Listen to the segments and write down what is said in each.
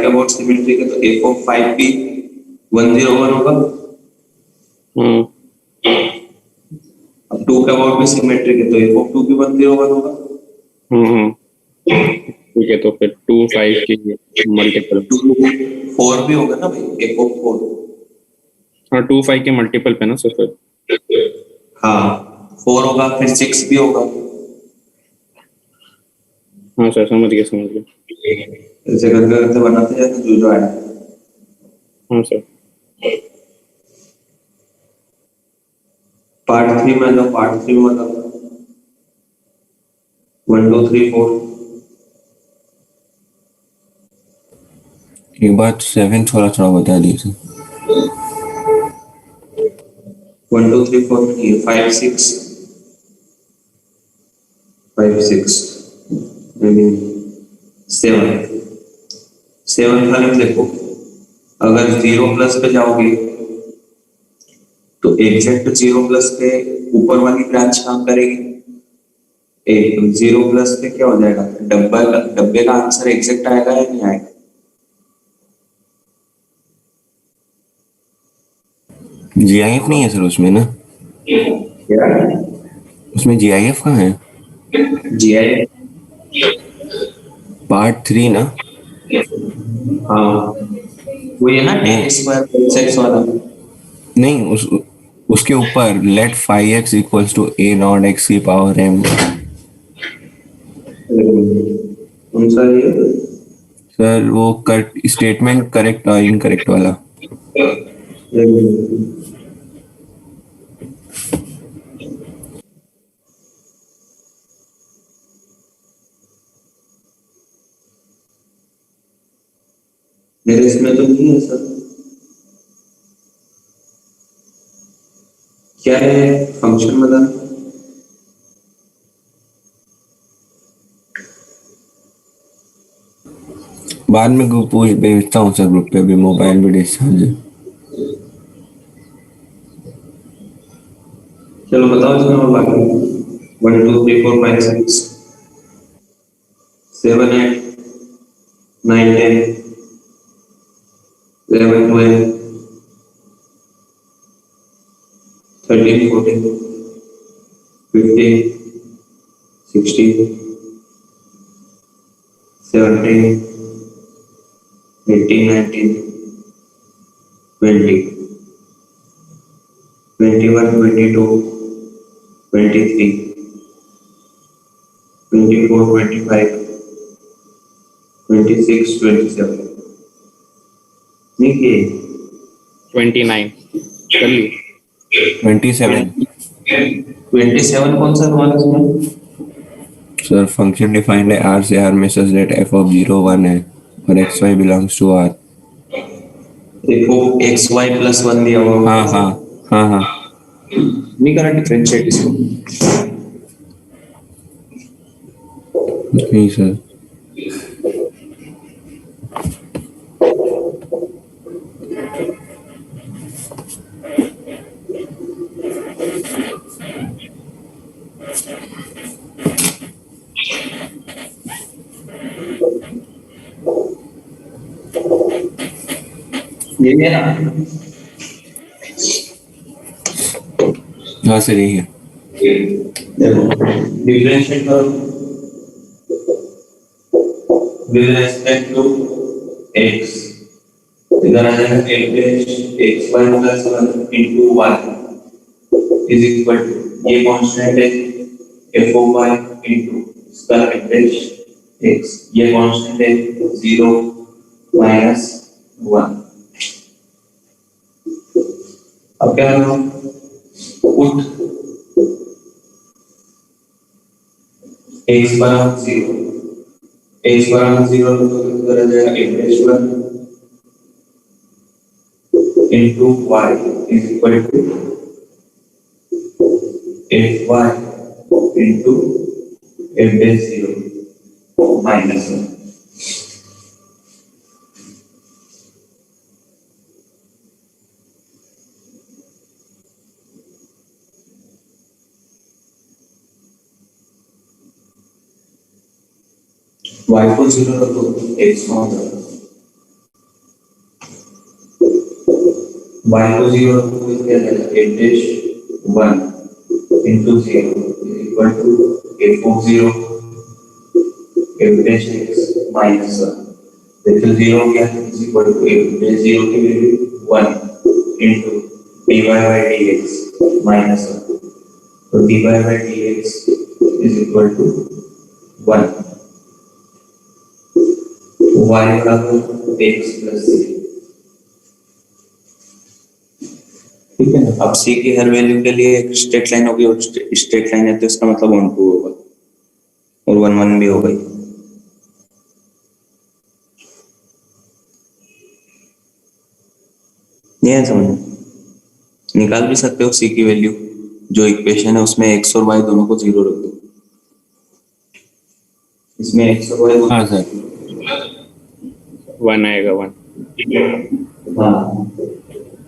के about symmetric है तो एफ ऑफ 5 भी 101 होगा। अब 2 के अबाउट भी सिमेट्रिक है तो एफ ऑफ 2 भी 101 होगा। ठीक है, तो फिर 2 5 की मल्टीपल 4 भी होगा ना भाई, एफ ऑफ 4। हाँ, 2 5 के मल्टीपल पे ना सर फिर। हाँ 4 होगा, फिर 6 भी होगा। हाँ सर, समझ गया। ऐसे करते करते बनाते जाते जो आया। हाँ सर। पार्ट 3 में तो पार्ट 3 में 1 2 3 4 एक बात 7 थोड़ा बता दीजिए। 1 2 3 4 नहीं है, 5 6 5 6 7 था नहीं। देखो अगर 0 प्लस पे जाओगे तो एग्जैक्ट 0 प्लस पे ऊपर वाली ब्रांच काम करेगी। 0 प्लस पे क्या हो जाएगा, डब्बे का आंसर एग्जैक्ट आएगा या नहीं आएगा? जीआईएफ नहीं है सर उसमें ना? क्या उसमें जीआईएफ कहाँ है? जीआईएफ पार्ट 3 ना? हाँ वो ये ना टेन स्क्वायर सेक्स वाला। नहीं, उसके ऊपर let 5x equals to a naught x की पावर m। कौन सा ये? सर वो स्टेटमेंट करेक्ट और इनकरेक्ट वाला। मेरे इसमें तो नहीं है सर। क्या है फंक्शन बता। बाद में पूछ भेजता हूँ सर ग्रुप पे, अभी मोबाइल भी डिस्चार्ज है। चलो बताओ इसमें और बाकी 1 2 3 4 5 6 7 8 9 10 11 12 13 14 15 16 17 18 19 20 21 22 23 24 25 26 27 देखिए 29 कर ली। 27 कौन सा तुम्हारा इसमें? सर फंक्शन डिफाइंड है R से R में सच दैट f of 0 1 है और xy बिलोंग्स टू R। देखो xy प्लस 1 दिया हुआ। हाँ नहीं करा डिफरेंशिएट इसको। नहीं सर। ये है ना? हाँ सर यही है। देखो डिफरेंशिएट करो विद रिस्पेक्ट टू x, इधर आ जाएगा x y plus 1 into y is equal to, ये कांस्टेंट है f ऑफ y इंटू इसका एवरेज x, ये कांस्टेंट है 0 माइनस 1। अब क्या करो, पुट x बराबर 0, x बराबर 0 तो इधर आ जाएगा average 1 into y is equal to fy into f base 0 minus 1। y को 0 रखो, x 1 रखो। y को 0 तो क्या जाएगा f dash 1 into 0 is equal to f of 0 f dash x minus 1. देखो 0 क्या है is equal to f dash 0 की value 1 into dy by dx minus 1. तो dy by dx is equal to 1. y बराबर x plus c. ठीक है ना। अब c की हर वैल्यू के लिए एक स्ट्रेट लाइन होगी और स्ट्रेट लाइन है तो इसका मतलब 1 2 होगा और 1 1 भी होगा। नहीं है समझ में? निकाल भी सकते हो c की वैल्यू, जो इक्वेशन है उसमें x और y दोनों को 0 रख दो। इसमें x और y हाँ सर 1 आएगा 1. हाँ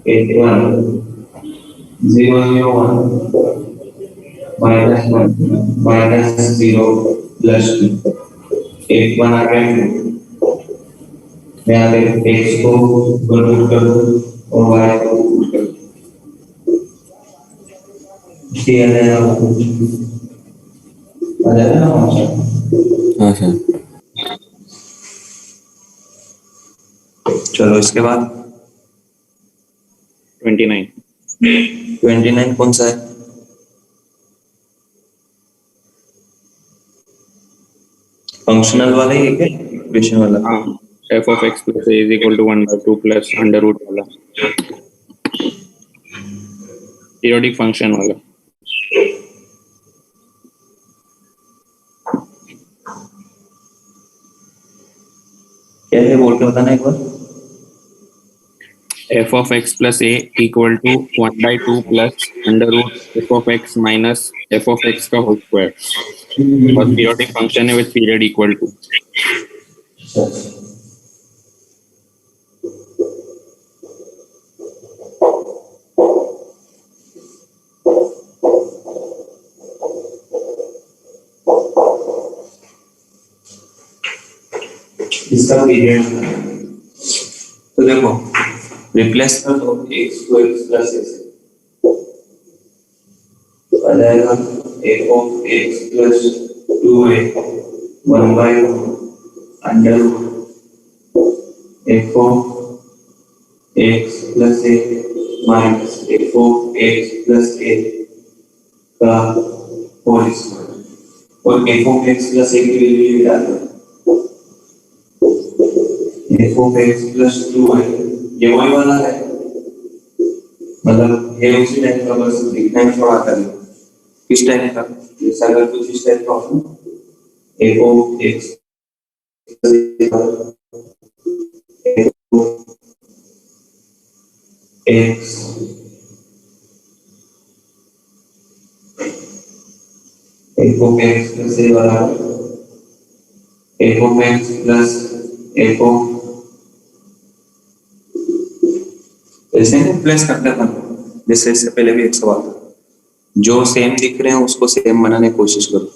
8 1 0 0 1 minus 1 minus 0 plus 2 8 1 आ गया 2। मैं आगे x को पुट कर दूं और y को पुट कर दूं। ये आ जाएगा ना। हाँ सर चलो इसके बाद 29. 29 कौन सा है? फंक्शनल वाला ही है क्या इक्वेशन वाला? हाँ, f of x plus a is equal to 1 by 2 plus under root वाला पीरियोडिक फंक्शन वाला. क्या है बोल के बताना एक बार। f of x plus a equal to 1 by 2 plus under root f of x minus f of x का whole square और पीरियोडिक फंक्शन है विद पीरियड इक्वल टू. इसका पीरियड तो देखो रिप्लेस कर दो x को x प्लस a से आ जाएगा f of x plus 2a 1 by under f of x plus a minus f of x plus a का होल स्क्वायर और f of x plus a की वैल्यू डाल दो। f of x plus 2 है ये वही वाला है, मतलब ये उसी टाइप का, बस लिखना है थोड़ा कर लो किस टाइप का। जैसे अगर कुछ इस टाइप का हो f of x x f of x plus a बराबर f of x plus f of ऐसे रिप्लेस करते हैं जैसे इससे पहले भी एक सवाल था। जो सेम दिख रहे हैं उसको सेम बनाने की कोशिश करो।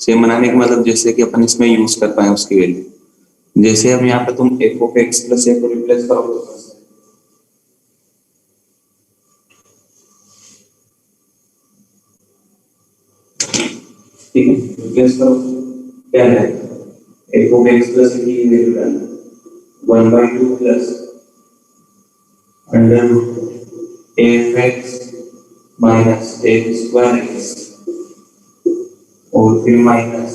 सेम बनाने का मतलब जैसे कि अपन इसमें यूज कर पाए उसकी वैल्यू। जैसे अब यहाँ पे तुम f of x plus a को रिप्लेस करो तो ठीक है, रिप्लेस करो क्या है f of x plus a की वैल्यू डालना 1 by 2 plus under fx minus f square x और फिर माइनस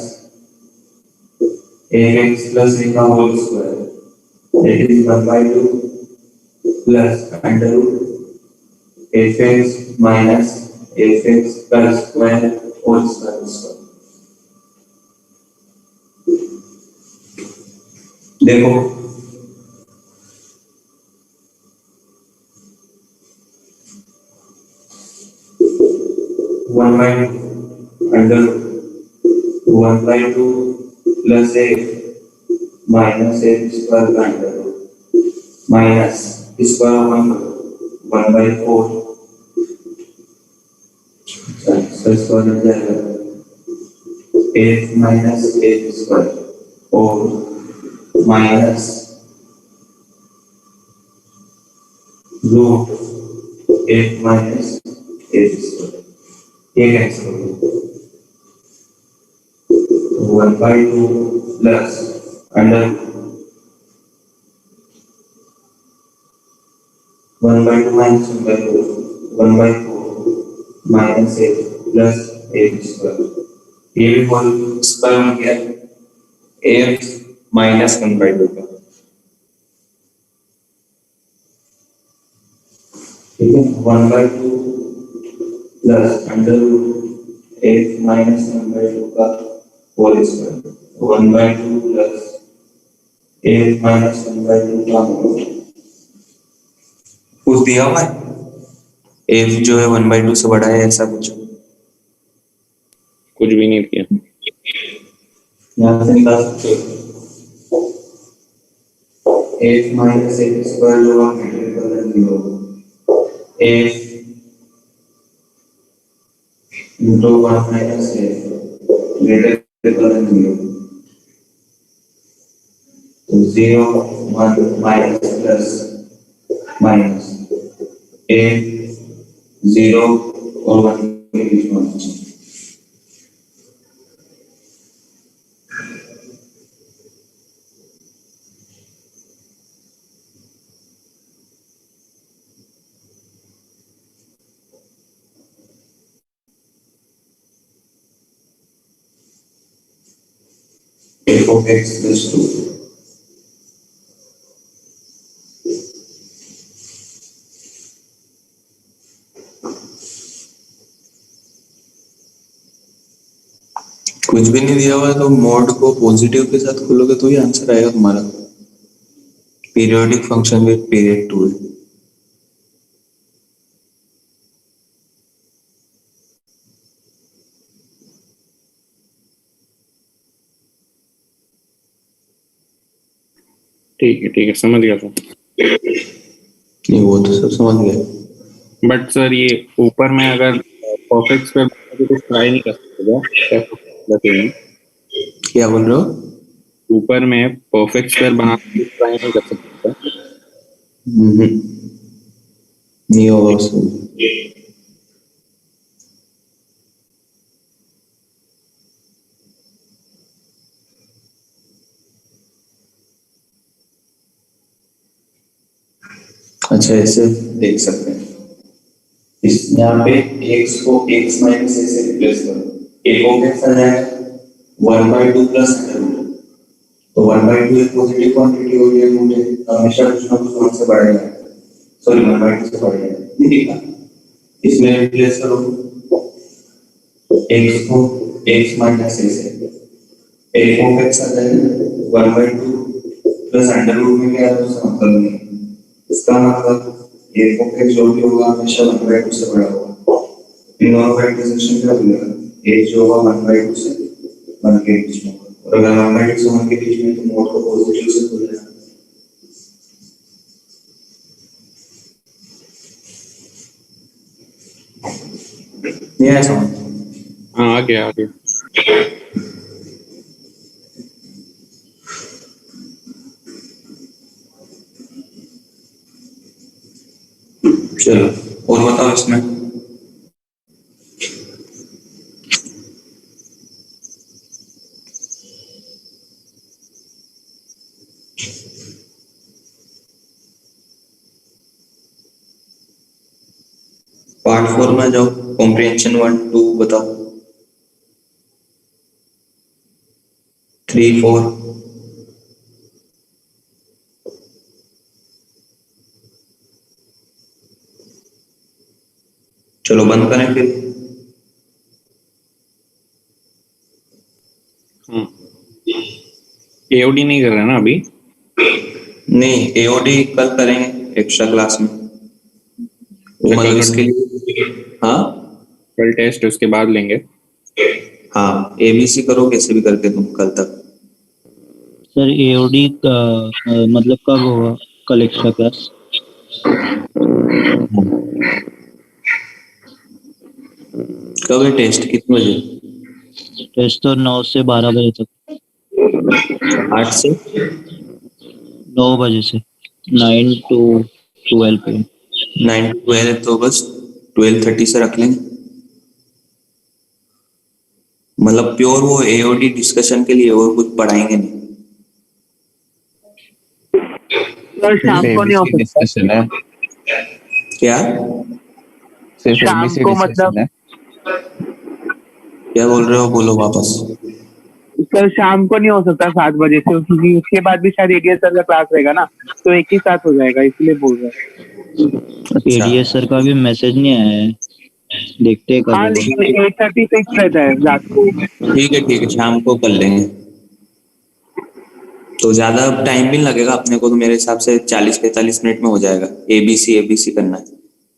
fx plus a का whole square that is 1 by 2 plus under fx minus fx का स्क्वायर होल स्क्वायर। देखो one by under 1 by 2 plus a minus a square का under minus square 1 by 4 square हो जाएगा f minus a square और minus root 8 minus x square, ये cancel हो गया, 1/2 plus under 1/2 minus 1/2, 1/4 minus x plus x square, ये भी whole square बन गया x minus 1/2 का, ठीक है, 1/2 plus under x minus 1/2 का whole square, 1/2 plus x minus 1/2 का होल, कुछ दिया हुआ है f जो है 1/2 से बड़ा है ऐसा कुछ भी नहीं किया। यहाँ से निकाल सकते हो f minus x स्क्वायर जो आप इंटीग्रेट कर दियो f into 1 minus f greater than 0, तो 0 1 minus plus minus a 0 और 1 के बीच में होना चाहिए, f of x plus 2, कुछ भी नहीं दिया हुआ है तो मोड को पॉजिटिव के साथ खोलोगे तो ही आंसर आएगा तुम्हारा, पीरियोडिक फंक्शन विद पीरियड 2 है। ठीक है समझ गया सर। नहीं वो तो सब समझ गए, बट सर ये ऊपर में अगर परफेक्ट स्क्वायर तो कुछ ट्राई नहीं कर सकते क्या बोल रहे हो? ऊपर में परफेक्ट स्क्वायर बनाना कुछ ट्राई नहीं कर सकते? नहीं होगा उसमें, अच्छा ऐसे देख सकते हैं, इस यहाँ पे x को x माइनस a से रिप्लेस करो, a को कैसा जाएगा 1/2 प्लस अंडर, तो 1/2 एक पॉजिटिव क्वांटिटी हो गई, मुझे हमेशा कुछ ना कुछ 1 से बढ़ेगा, सॉरी 1/2 से बढ़ेगा, नहीं दिखा, इसमें रिप्लेस करो x को x माइनस a से, a को कैसा जाएगा 1/2 प्लस अंडर रूट में क्या है उसका मतलब नहीं, इसका मतलब ये f जो भी होगा हमेशा 1/2 से बड़ा होगा, इन दोनों का इंटरसेक्शन क्या मिलेगा, a जो होगा 1/2 से 1 के बीच में, और अगर 1/2 से 1 के बीच में तो मोड को पॉजिटिव से खोल देना, नहीं आया समझ? हाँ आ गया चलो और बताओ इसमें, पार्ट 4 में जाओ, कॉम्प्रिहेंशन 1 2 बताओ, 3 4 चलो बंद करें फिर, एओडी नहीं कर रहे ना अभी? नहीं एओडी कल करेंगे एक्स्ट्रा क्लास में, मतलब इसके लिए, हाँ कल टेस्ट उसके बाद लेंगे। हाँ एबीसी करो कैसे भी करके तुम कल तक। सर एओडी का मतलब कब होगा कल एक्स्ट्रा क्लास? कब है टेस्ट, कितने बजे? टेस्ट तो 9 से 12 बजे तक। 8 से 9 बजे से 9 to 12 PM। 9 to 12 है तो बस 12:30 से रख लेंगे, मतलब प्योर वो एओडी डिस्कशन के लिए, और कुछ पढ़ाएंगे नहीं। सर शाम को नहीं हो सकता, डिस्कशन है, क्या सिर्फ शाम एबीसी को डिस्कशन मतलब है। क्या बोल रहे हो, बोलो वापस। सर शाम को नहीं हो सकता 7 बजे से, क्योंकि उसके बाद भी शायद एडीएस सर का क्लास रहेगा ना, तो एक ही साथ हो जाएगा, इसलिए बोल रहा हूँ। अच्छा एडीएस सर का भी मैसेज नहीं आया है, देखते हैं कब हाँ होगा। लेकिन 8:30 फिक्स रहता है रात को। ठीक है, शाम को कर लेंगे, तो ज्यादा टाइम भी नहीं लगेगा अपने को, तो मेरे हिसाब से 40-45 मिनट में हो जाएगा। एबीसी करना है,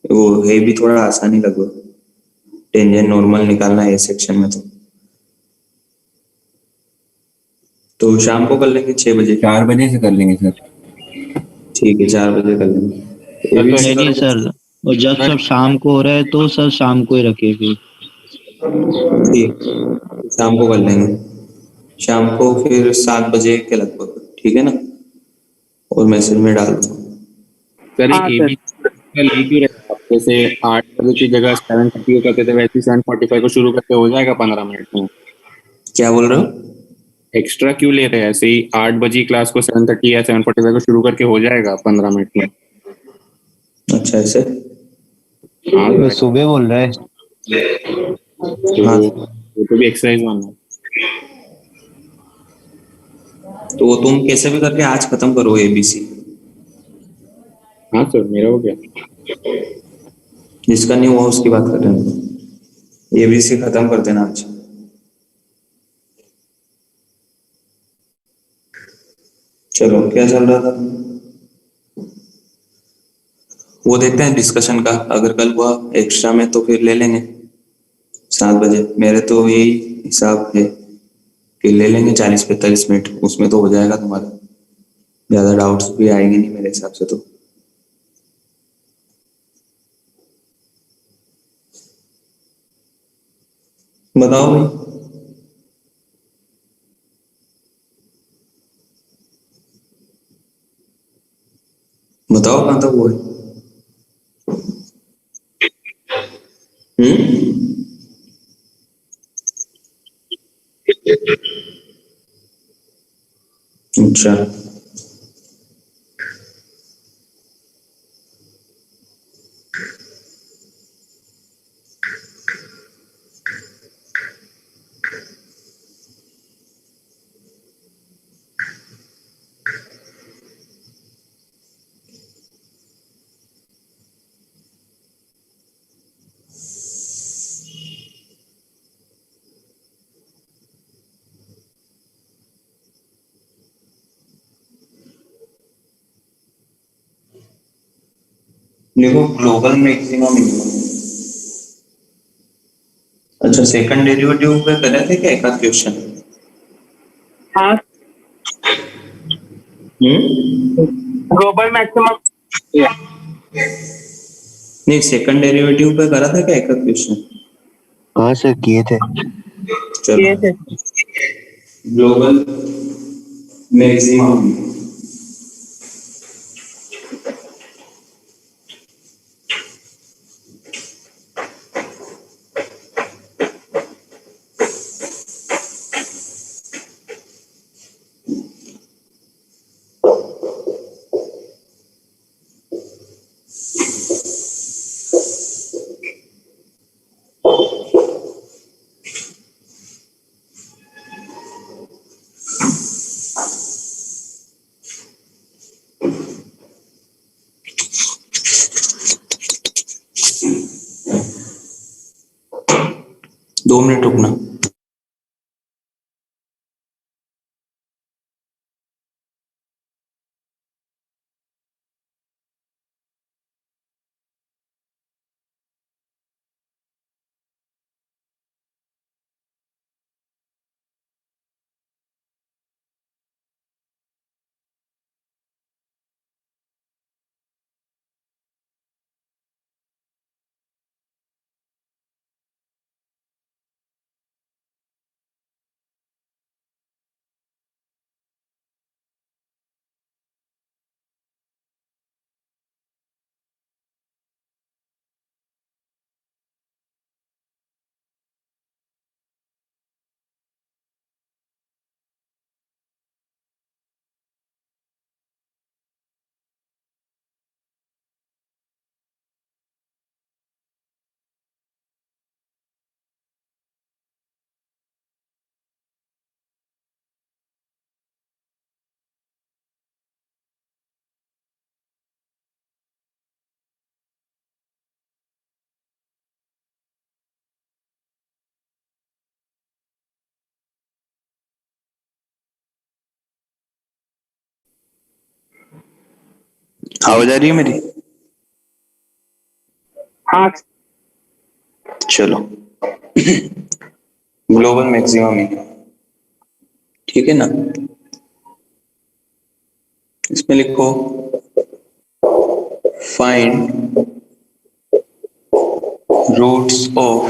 वो है भी थोड़ा आसानी लगो, टेंजेंट नॉर्मल निकालना है सेक्शन में, तो शाम को कर लेंगे 6 बजे। 4 बजे से कर लेंगे सर। ठीक है, 4 बजे कर लेंगे। ABC नहीं नहीं सर, और जब सब शाम को हो रहा है तो सर शाम को ही रखिए फिर। ठीक, शाम को कर लेंगे, शाम को फिर 7 बजे के लगभग, ठीक है ना, और मैसेज में डाल दो। सर हाँ ये सर। भी लीव ही रहेगा, जैसे 8 बजे की जगह 7:30 को करते थे, वैसे 7:45 को शुरू करके हो जाएगा 15 मिनट में। क्या बोल रहे हो? एक्स्ट्रा क्यों ले रहे हैं, ऐसे ही 8 बजे क्लास को 7:30 या 7:45 को शुरू करके हो जाएगा 15 मिनट में। अच्छा ऐसे। हाँ वो सुबह बोल रहा है। तो हाँ वो तो भी एक्सरसाइज वन है। तो वो तुम कैसे भी करके आज खत्म करो एबीसी, हाँ सर, मेरा हो गया। जिसका नहीं हुआ उसकी बात कर रहे हैं, एबीसी खत्म कर देना आज। चलो, क्या चल रहा था? वो देखते हैं डिस्कशन का, अगर कल हुआ एक्स्ट्रा में तो फिर ले लेंगे 7 बजे। मेरे तो यही हिसाब है कि ले लेंगे 40-45 मिनट, उसमें तो हो जाएगा तुम्हारा, ज्यादा डाउट्स भी आएंगे नहीं मेरे हिसाब से। तो बताओ भाई। बताओ कहाँ तक हुआ है? अच्छा, देखो ग्लोबल मैक्सिमम मिनिमम। अच्छा, सेकंड डेरिवेटिव पे करे थे क्या एक आध क्वेश्चन? हाँ, ग्लोबल मैक्सिमम। नहीं, सेकंड डेरिवेटिव पे करा था क्या एक आध क्वेश्चन? हाँ सर किए थे। ये चलो, थे। Global maximum. दो मिनट रुकना। आवाज आ रही है मेरी? हाँ चलो ग्लोबल मैक्सिमम मिनिमम, ठीक है ना। इसमें लिखो फाइंड रूट्स ऑफ,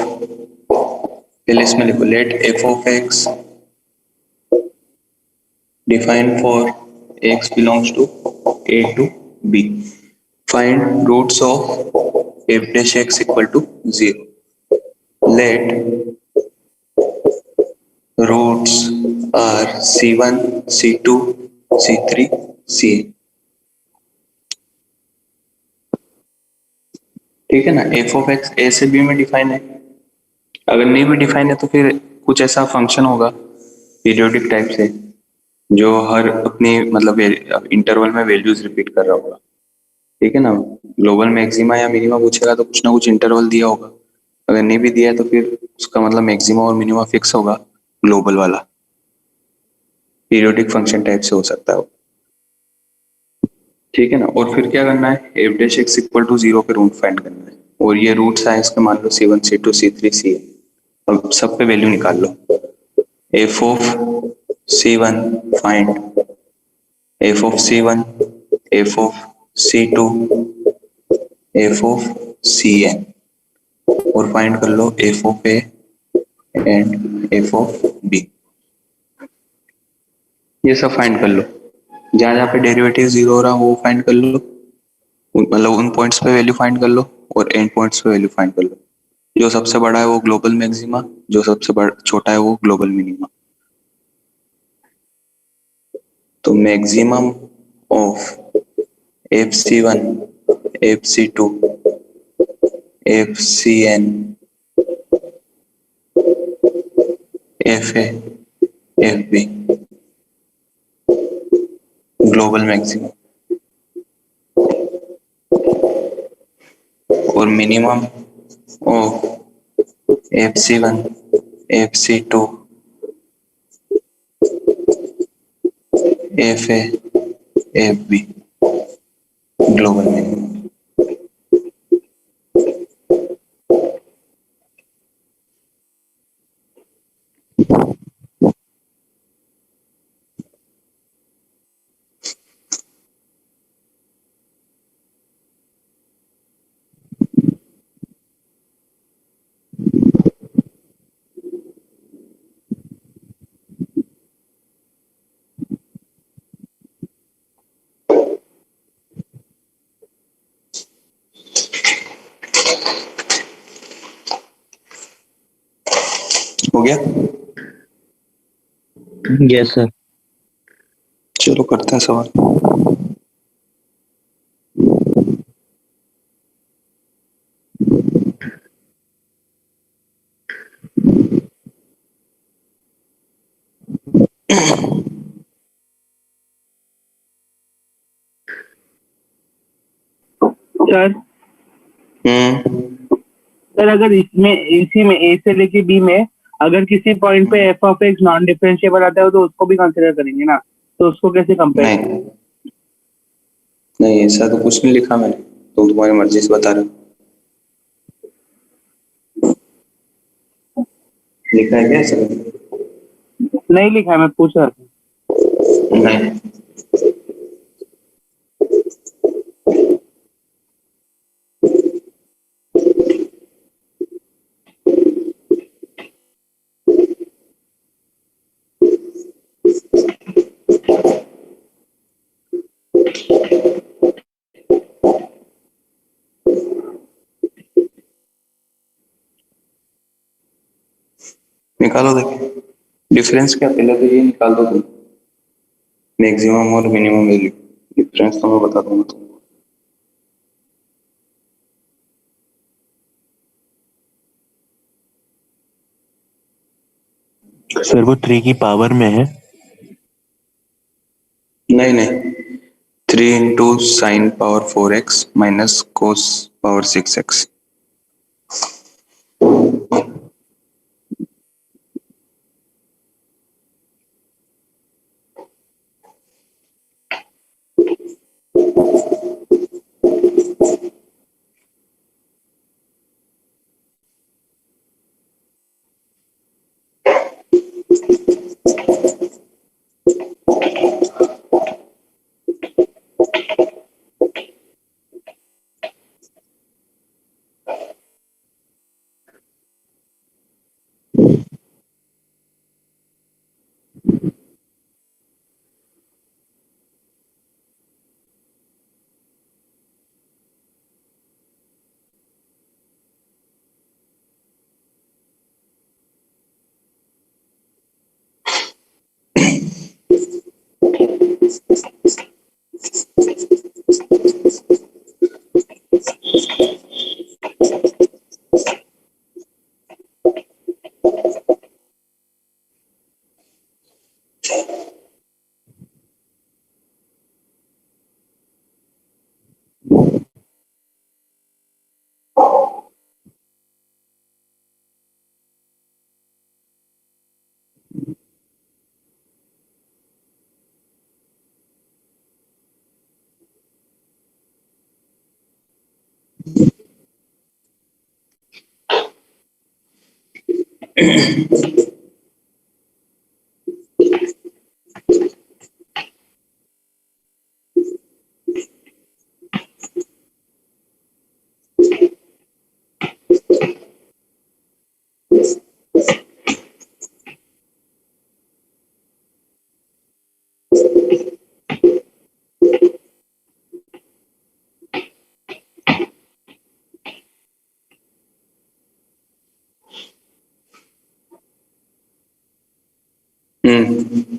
पहले इसमें लिखो let F of X define for X belongs to A to B, find roots of F dash X equal to 0, let roots are c1 c2 c3 cn, ठीक है ना। एफ ऑफ एक्स ए से B में define है, अगर नहीं भी define है तो फिर कुछ ऐसा फंक्शन होगा पीरियोडिक टाइप से जो हर अपनी मतलब इंटरवल में वैल्यूज रिपीट कर रहा होगा, ठीक है ना। ग्लोबल मैक्सिमा या मिनिमा पूछेगा तो कुछ ना कुछ इंटरवल दिया होगा, अगर नहीं भी दिया है तो फिर उसका मतलब मैक्सिमा और मिनिमा फिक्स होगा ग्लोबल वाला, पीरियोडिक फंक्शन टाइप से हो सकता है वो, ठीक है ना। और फिर क्या करना है, F dash X equal to 0 पे रूट फाइंड करना है, और ये रूट्स आए इसके मान लो c1 c2 c3 cn, अब सब पे वैल्यू निकाल लो। F of c1 find f of c1, f of c2, f of cn, और फाइंड कर लो f of a and f of b, ये सब फाइंड कर लो। जहां जहां पे डेरिवेटिव 0 हो रहा है वो फाइंड कर लो, मतलब उन पॉइंट्स पे वैल्यू फाइंड कर लो और एंड पॉइंट्स पे वैल्यू फाइंड कर लो। जो सबसे बड़ा है वो ग्लोबल मैक्सिमा, जो सबसे बड़ा छोटा है वो ग्लोबल मिनिमा। तो maximum of f c one, f c two, f c n, f a, f b, global maximum, और minimum of f c one, f c two, f a, f b, global minimum. हो गया? Yes sir. चलो करते हैं सवाल। Sir sir अगर इसमें इसी में ए से लेके बी में अगर किसी पॉइंट पे F of x non differentiable आता है तो उसको भी कंसिडर करेंगे ना, तो उसको कैसे कंपेयर नहीं करेंगे? नहीं, ऐसा तो कुछ नहीं लिखा मैंने, तुम तुम्हारी मर्जी से बता रहे हो। लिखा है क्या ऐसा? नहीं लिखा, मैं पूछ रहा था। नहीं। निकालो देखो डिफरेंस क्या, पहले तो ये निकाल दो तुम, मैक्सिमम और मिनिमम वैल्यू, डिफरेंस तो मैं बता दूंगा तुमको। सर वो 3 की पावर में है। नहीं नहीं, 3 into sine power 4x minus cos power 6x।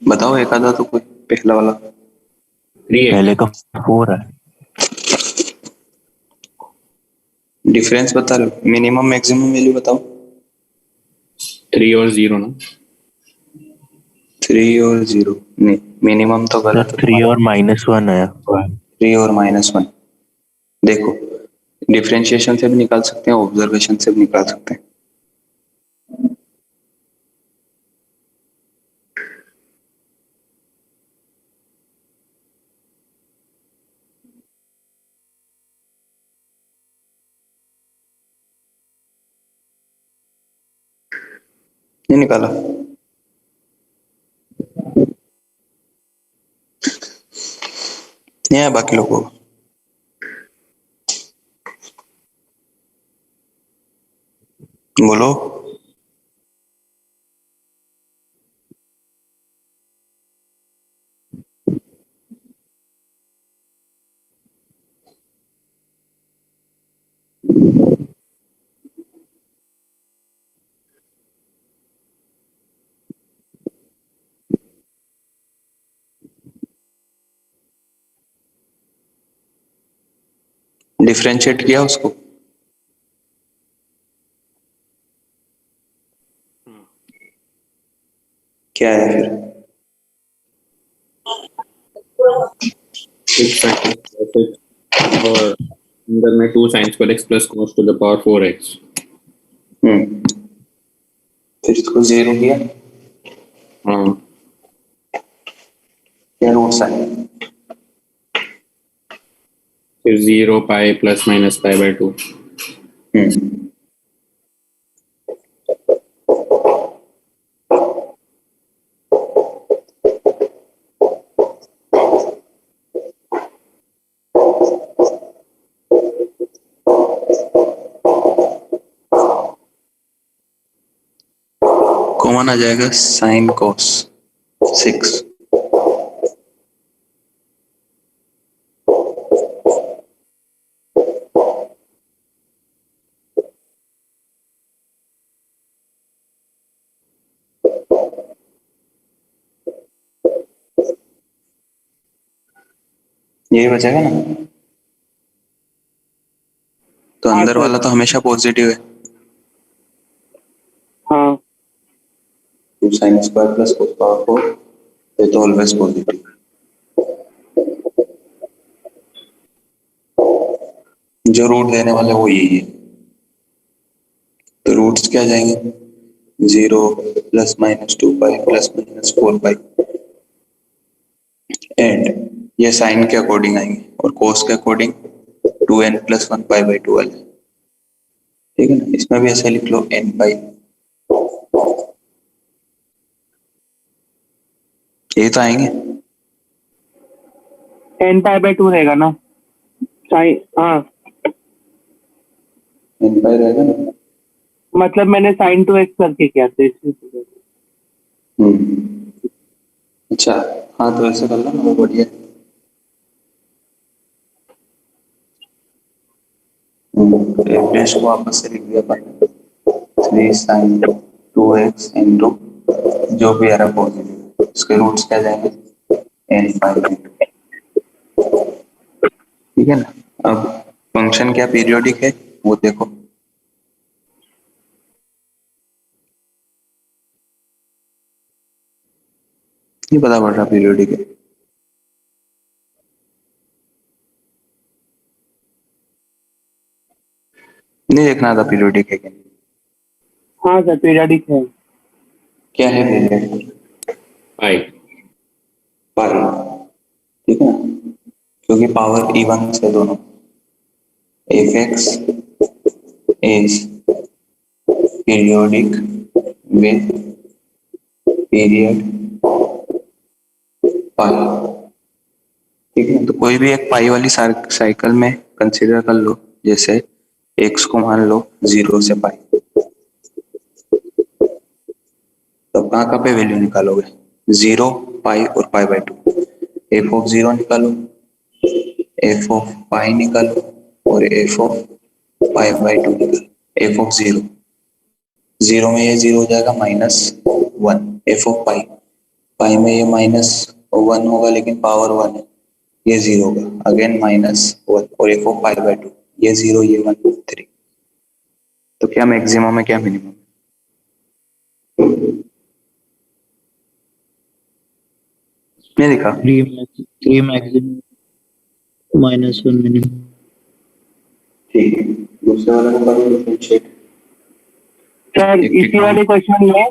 बताओ एक आधा तो कोई पहला वाला। 3x। पहले का 4 है। डिफरेंस बता लो, मिनिमम मैक्सिमम वैल्यू बताओ। 3 और 0 ना। 3 और 0 नहीं, मिनिमम तो सर गलत है 3 तुम्हारा। और -1 है। 3 और -1 देखो, डिफरेंशिएशन से भी निकाल सकते हैं, ऑब्जर्वेशन से भी निकाल सकते हैं। नहीं निकाला? नहीं है बाकी लोगों को? बोलो। डिफरेंशिएट किया उसको? क्या है फिर? 6 sin cos x और अंदर में 2 sin square x plus cos to the power 4x। फिर इसको 0 किया, हाँ, क्या रूट्स आए? फिर 0 pi plus minus pi by 2। Common आ जाएगा साइन कॉस 6। यही बचेगा ना? तो हाँ, अंदर सर। वाला तो हमेशा पॉजिटिव है। हाँ, 2 sin square plus cos power 4, ये तो ऑलवेज पॉजिटिव। जो रूट देने वाले वो यही है। तो रूट्स क्या जाएंगे? 0 plus -2 pi plus -4 pi, and ये साइन के अकॉर्डिंग आएंगे और कोस के according 2n plus 1 pi by 2 वाले। ठीक है ना? इसमें भी ऐसा लिख लो n पाई, ये तो आएंगे। n π/2 रहेगा ना साइन? हाँ, n पाई रहेगा ना? मतलब मैंने sin 2x करके किया था इसलिए। अच्छा, हाँ तो ऐसे कर लो ना, वो बढ़िया। एवरेज को वापस से लिख दिया अपन, 3 sin 2x इंटू जो भी आ रहा पॉजिटिव, उसके रूट्स क्या जाएंगे? n pi by 2। ठीक है ना? अब फंक्शन क्या पीरियोडिक है वो देखो। ये पता पड़ रहा पीरियोडिक है। नहीं देखना था पीरियोडिक है क्या? हाँ सर, पीरियडिक है। क्या है पीरियड? पाई। पाई। ठीक है ना? क्योंकि पावर इवन से दोनों, F x is periodic with period पाई। ठीक है, तो कोई भी एक पाई वाली साइकिल में कंसीडर कर लो, जैसे एक्स को मान लो 0 से पाई, तो कहाँ कहाँ पे वैल्यू निकालोगे? 0, पाई और पाई बाय 2। एफ ऑफ 0 निकालो, एफ ऑफ पाई निकालो और एफ ऑफ पाई बाय 2 निकालो। एफ ऑफ 0, 0 में ये 0 हो जाएगा -1। एफ ऑफ पाई, पाई में ये -1 होगा लेकिन पावर 1 है, ये 0 होगा, अगेन -1। और एफ ऑफ पाई बाय 2, ये 0, ये 1, 3। तो क्या मैक्सिमम है क्या मिनिमम? नहीं दिखा? 3 मैक्सिमम -1 मिनिमम। ठीक है, दूसरा वाला करो डिफरेंशिएट। सर एक इसी वाले क्वेश्चन में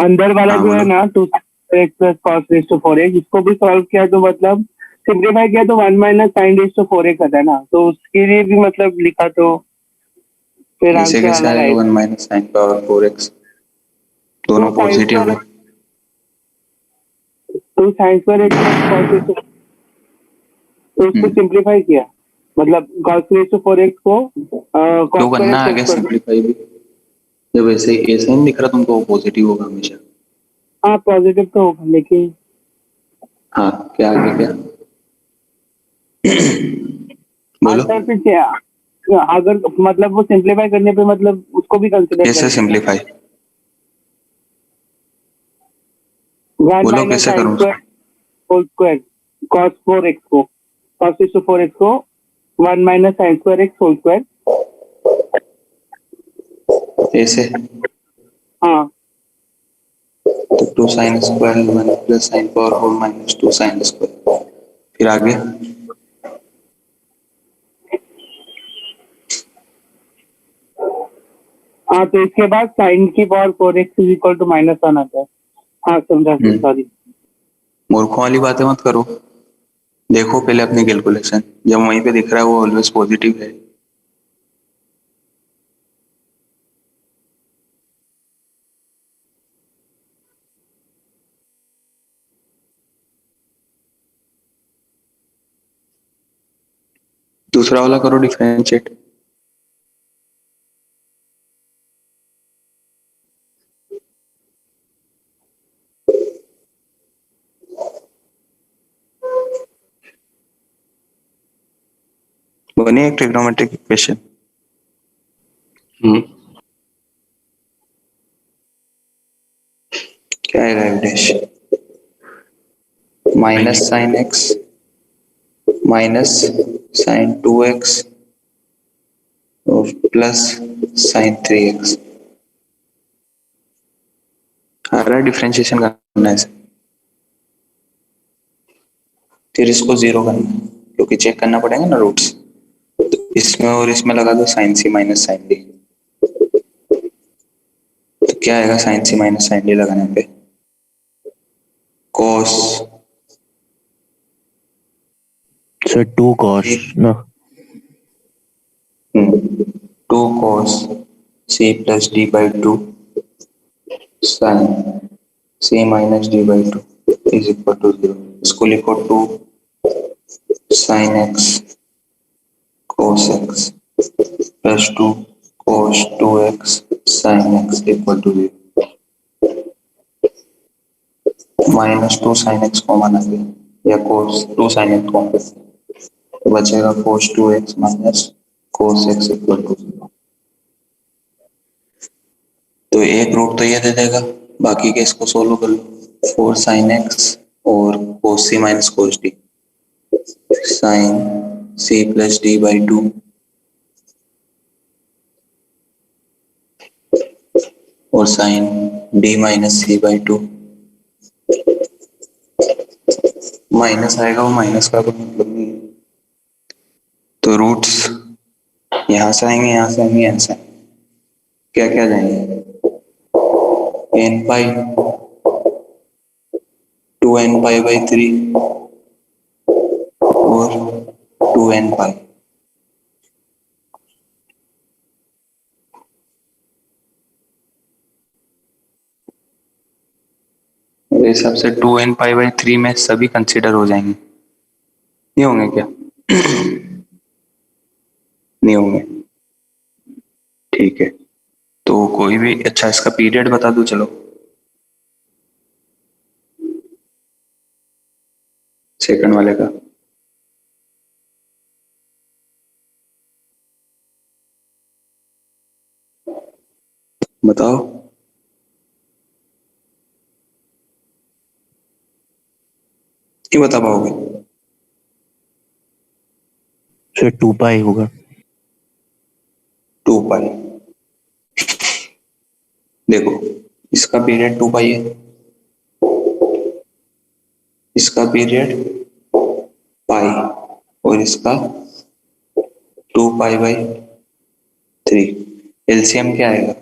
अंदर वाला हाँ, जो है बोलो। ना 2x plus cos raise to 4x, इसको भी सॉल्व किया तो मतलब सिंप्लीफाई किया तो 1 minus sign raise to 4x आता है ना, तो उसके लिए भी मतलब लिखा तो फिर ऐसे आंसर कैसे अलग आएगा? आएगा। 1 माइनस साइन पावर 4x, दोनों तो साइन पॉजिटिव है। पर एक cos रेस टू, तो उसको हम्म, सिंप्लीफाई किया, मतलब cos रेस टू 4x को तो cos करना स्क्वायर आगे x कर। सिंपलीफाई भी। जब ऐसे ही ऐसे नहीं दिख रहा तुमको, वो पॉजिटिव होगा हमेशा। हाँ पॉजिटिव तो होगा लेकिन हाँ, क्या आगे क्या? बोलो। आंसर फिर क्या, अगर मतलब वो सिंप्लीफाई करने पे मतलब उसको भी कंसिडर कैसे करेंगे ना। सिंपलीफाई? 1 बोलो माइनस कैसे साइन करूँ स्क्वायर उसको? होल स्क्वायर cos 4x को, cos रेस टू 4x को 1 minus sine square x whole square. ऐसे, हाँ तो 2 sine square 1 plus sine power whole minus 2 sine square. फिर आगे हाँ, तो इसके बाद साइन की power 4x is equal to -1 आता है। हाँ समझा सर, सॉरी। मूर्खों वाली बातें मत करो। देखो पहले अपनी कैलकुलेशन, जब वहीं पे दिख रहा है वो ऑलवेज पॉजिटिव है। दूसरा वाला करो डिफरेंशिएट। बनी एक ट्रिग्नोमेट्रिक इक्वेशन। क्या आएगा विदेश? Minus sine X minus sine 2x और प्लस साइन 3x। हरा डिफरेंशिएशन करना है, फिर इसको 0 करना है क्योंकि चेक करना पड़ेगा ना रूट्स। तो इसमें और इसमें लगा दो साइन सी माइनस साइन डी। तो क्या आएगा साइन सी माइनस साइन डी लगाने पे? कॉस सर 2 cos ना। 2 cos c plus d by 2 sine c minus d by 2 is equal to 0। इसको लिखो 2 sine x cos x plus 2 cos 2x sin x equal to 0। -2 sin x common आ गया या cos 2 sin x common, तो बचेगा cos 2x minus cos x equal to 0। तो एक root तो ये दे देगा, बाकी के इसको सोल्व कर लो। 4 sin x और cos c minus cos d, sin c plus d by 2 और sin d minus c by 2। Minus आएगा, वो माइनस का कोई मतलब नहीं है। तो रूट्स यहाँ से आएंगे, यहाँ से आएंगे, यहाँ से आएंगे। क्या क्या जाएंगे? n pi 2n pi by 3 और 2n पाई। हिसाब से 2n π/3 में सभी कंसीडर हो जाएंगे, नहीं होंगे क्या? नहीं होंगे, ठीक है। तो कोई भी, अच्छा इसका पीरियड बता दो चलो, सेकंड वाले का। बताओ। नहीं बता पाओगे? सर 2 पाई होगा। 2 पाई, देखो इसका पीरियड 2 पाई है, इसका पीरियड पाई, और इसका 2 पाई/3। एलसीएम क्या आएगा?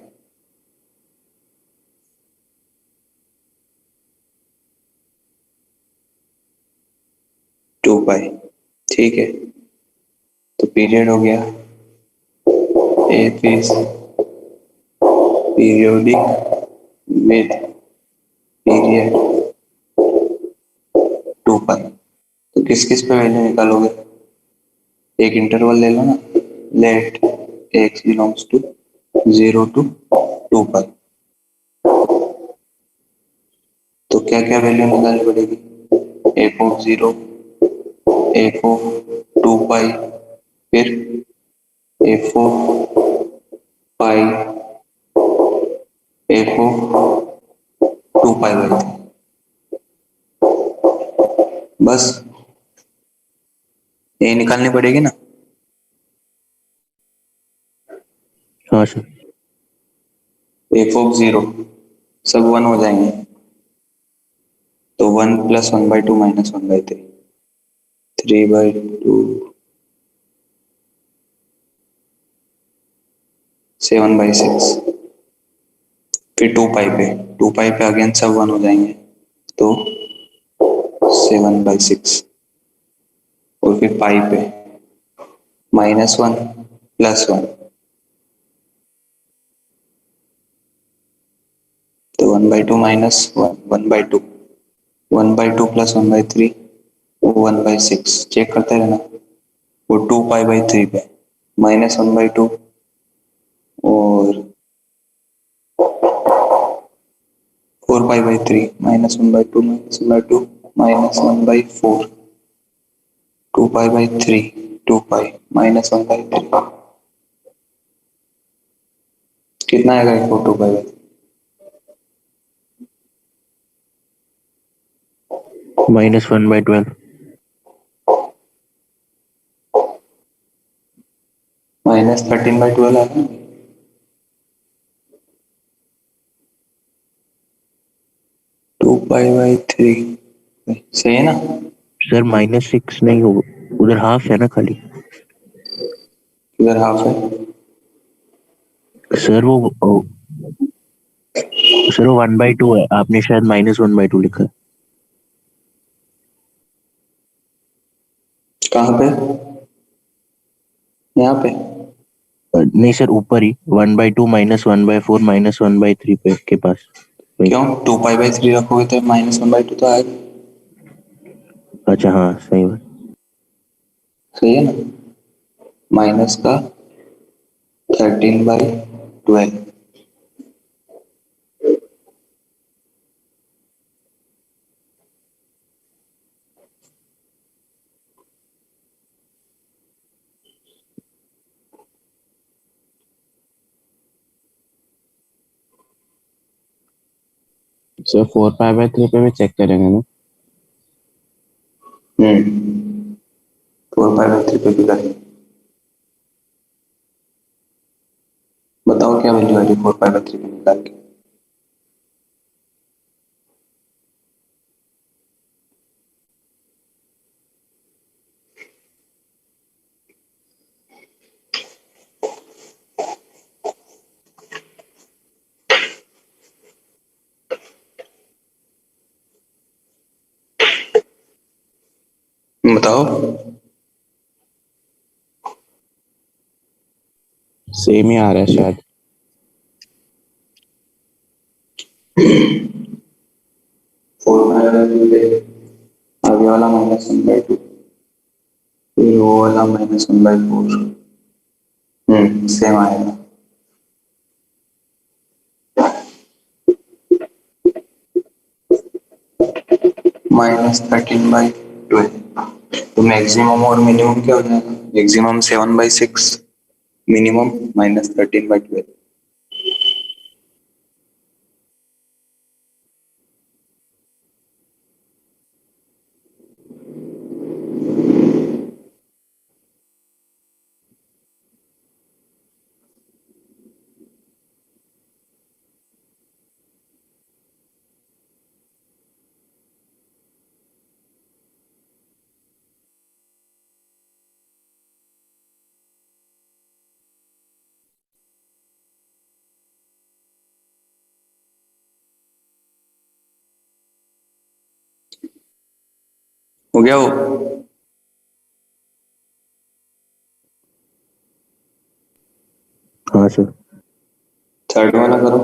2 पाई, ठीक है। तो पीरियड हो गया, एक is periodic with period 2 pi. तो किस किस पे वैल्यू निकालोगे? एक इंटरवल ले लो ना, let x belongs to 0 to 2 pi. तो क्या क्या वैल्यू निकालनी पड़ेगी? f(0), f(2 पाई), फिर f(पाई), f(2 पाई/3), बस ये निकालनी पड़ेगी ना। हाँ सर। f(0) सब 1 हो जाएंगे, तो 1 + 1/2 - 1/3, 3/2 7/6। फिर 2 पाई पे अगेन सब 1 हो जाएंगे, तो 7/6। और फिर पाई पे -1 + 1, तो 1/2 - 1, 1/2, 1/2 + 1/3, 1/6। चेक करते रहना। वो 2 पाई/3 पे -1/2 और 4 पाई/3, -1/2 -1/2 -1/4, 2 पाई/3, 2 पाई -1/3। कितना आएगा 2 पाई/3? -1/12। -13/12 आएगा। 2 पाई/3 सही है ना? सर -6 नहीं होगा, उधर हाफ है ना खाली। इधर हाफ है। सर वो 1/2 है, आपने शायद -1/2 लिखा है। कहाँ पे? यहाँ पे? नहीं सर, ऊपर ही 1/2 -1/4 -1/3 पे के पास। वही। क्यों 2 पाई/3 रखोगे तो -1/2 तो आएगा। अच्छा हाँ, सही बात। सही है ना? माइनस का 13/12। सर 4 पाई/3 पे भी चेक करेंगे ना? 4 पाई/3 पे भी करेंगे। बताओ क्या वैल्यू आ रही है 4 पाई/3 पे निकाल के? बताओ। सेम ही आ रहा है शायद। 4 आगे वाला -1/2, फिर वो वाला -1/4। सेम आएगा। -13/12। तो मैक्सिमम और मिनिमम क्या हो जाएगा? Maximum 7/6, minimum -13/12। हो गया वो? हाँ सर। थर्ड वाला करो।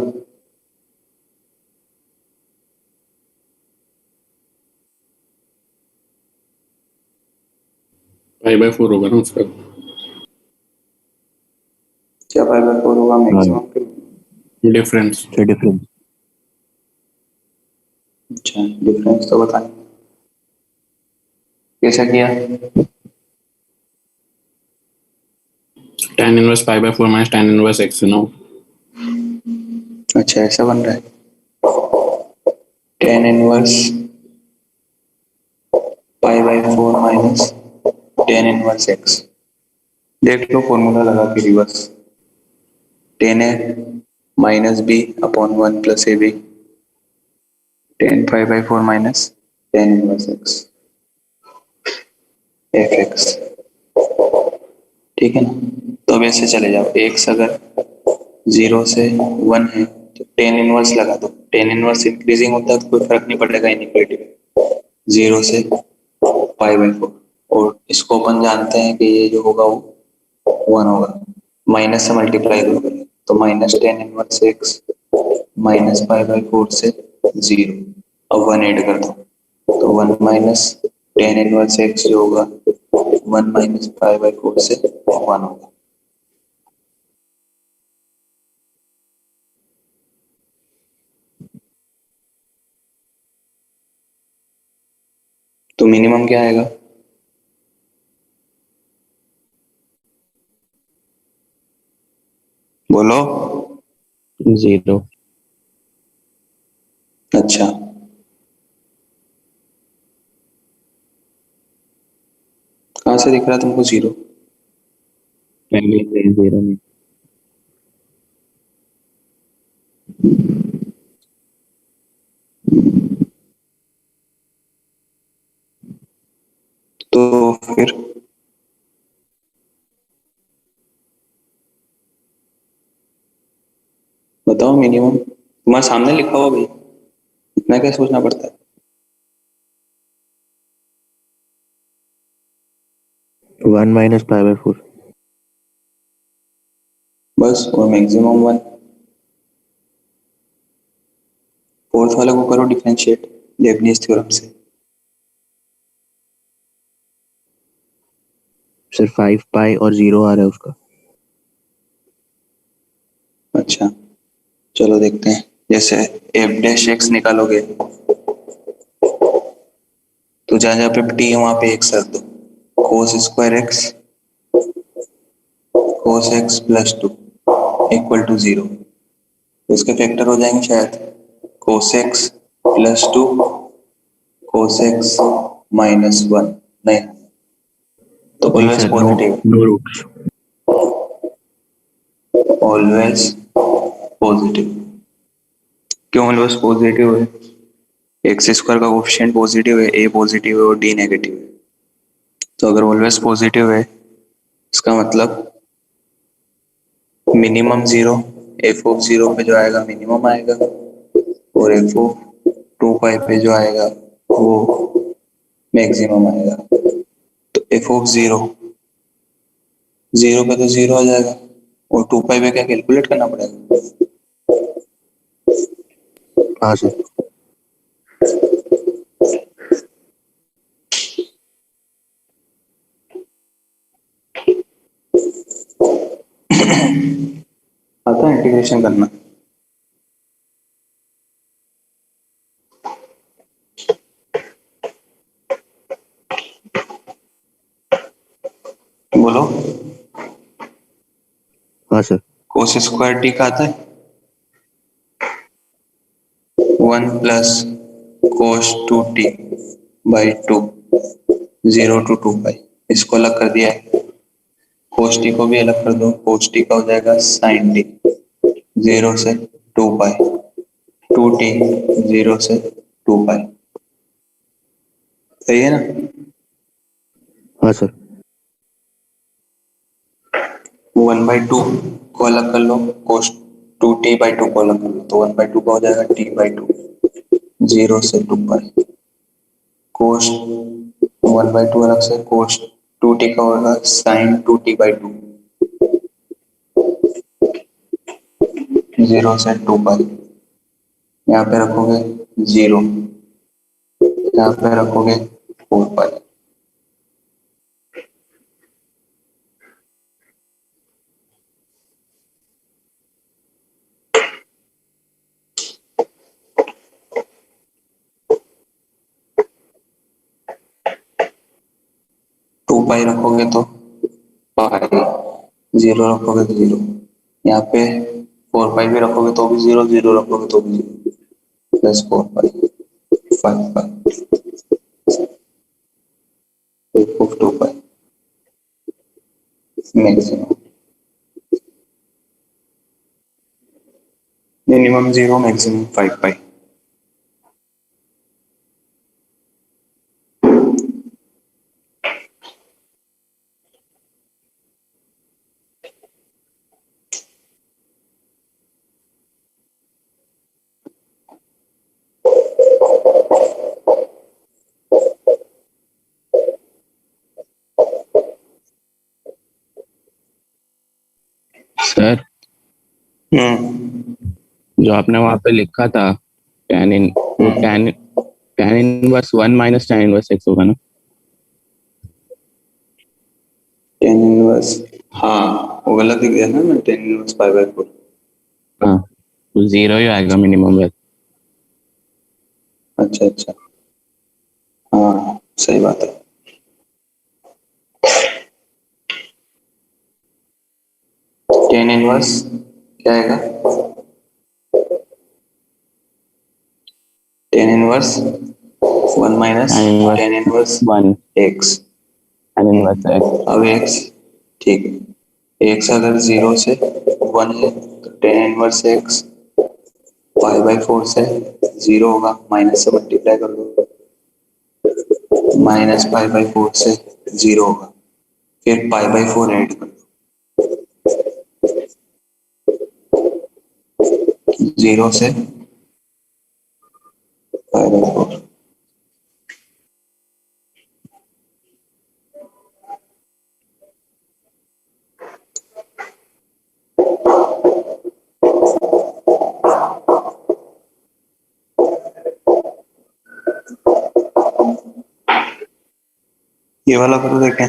फाइव बाई फोर होगा ना उसका। क्या 5/4 होगा मैक्सिमम? डिफरेंस। Sir difference. अच्छा, डिफरेंस तो बताएं कैसा किया? tan inverse five by four minus tan inverse x no. अच्छा, ऐसा बन रहा है। tan inverse π/4 minus tan inverse x। देख लो फॉर्मूला लगा के reverse. tan a minus b upon 1 plus ab, tan π/4 minus tan inverse x fx। ठीक है ना? तो अब ऐसे चले जाओ। x अगर 0 से 1 है तो tan इनवर्स लगा दो। tan इनवर्स इंक्रीजिंग होता है तो कोई फर्क नहीं पड़ेगा इनइक्वालिटी। 0 से π/4, और इसको अपन जानते हैं कि ये जो होगा वो 1 होगा। माइनस से मल्टीप्लाई करोगे तो -tan इनवर्स x माइनस π/4 से 0। अब 1 ऐड कर दो तो 1 माइनस tan इनवर्स x जो होगा 1 माइनस π/4 से 1 होगा। तो मिनिमम क्या आएगा? बोलो। 0। अच्छा, कहाँ से दिख रहा तुमको 0? पहले से 0 में। तो फिर बताओ मिनिमम। तुम्हारे सामने लिखा हुआ भाई, इतना क्या सोचना पड़ता है? 1 माइनस π/4। बस, और मैक्सिमम 1। फोर्थ वाले को करो डिफरेंशिएट लेबनीज थ्योरम से। सर 5 पाई और 0 आ रहा है उसका। अच्छा, चलो देखते हैं। जैसे f' निकालोगे तो जहां जहां पे t है वहां पे x रख दो। cos² x cos x plus 2 equal to 0। तो इसके फैक्टर हो जाएंगे शायद। cos x plus 2 cos x minus 1। नहीं, तो नहीं always sir, no positive. No roots. Always positive. क्यों ऑलवेज पॉजिटिव है? x² का कोफिशिएंट पॉजिटिव है, a पॉजिटिव है और d नेगेटिव है। तो अगर ऑलवेज पॉजिटिव है इसका मतलब मिनिमम 0, f(0) पे जो आएगा मिनिमम आएगा, और f(2π) पे जो आएगा वो मैक्सिमम आएगा। तो f(0) 0 पे तो 0 आ जाएगा, और 2π पे क्या कैलकुलेट करना पड़ेगा? हाँ सर। आता है इंटीग्रेशन करना? बोलो। हाँ सर। कोस स्क्वायर टी का आता है 1 + cos 2t/2 0 to 2 पाई। इसको अलग कर दिया है, cos t को भी अलग कर दो, cos t का हो जाएगा sin t 0 से 2 पाई, 2t 0 से 2 पाई। सही है ना? हाँ सर। 1/2 को अलग कर लो, cos 2t/2 को अलग कर लो, तो 1/2 का हो जाएगा t/2 0 से 2 पाई। cos 1/2 अलग से, cos 2t का होगा sin 2t/2 0 से 2 पाई। यहाँ पे रखोगे 0, यहाँ पे रखोगे 4 पाई। टू पाई रखोगे तो पाई, 0 रखोगे तो 0, यहाँ पे 4 पाई भी रखोगे तो भी 0, 0 रखोगे तो भी 0, +4 पाई 5 पाई 2 पाई मैक्सिमम मिनिमम 0 मैक्सिमम 5 पाई। सर जो आपने वहां पे लिखा था tan इन वो tan inverse 1 - tan inverse x होगा ना? tan इनवर्स, हाँ वो गलत लिख दिया ना मैं, tan इनवर्स π/4। हाँ, तो 0 ही आएगा मिनिमम वैल्यू। अच्छा अच्छा, हाँ सही बात है। tan इनवर्स क्या आएगा? tan inverse 1 - tan inverse tan inverse 1 x। tan inverse x। अब x, ठीक है, x अगर 0 से 1 है तो tan इनवर्स x π/4 से 0 होगा, माइनस से मल्टीप्लाई कर दो, -π/4 से 0 होगा, फिर π/4 ऐड कर दो, 0 से π/4। ये वाला करो देखें।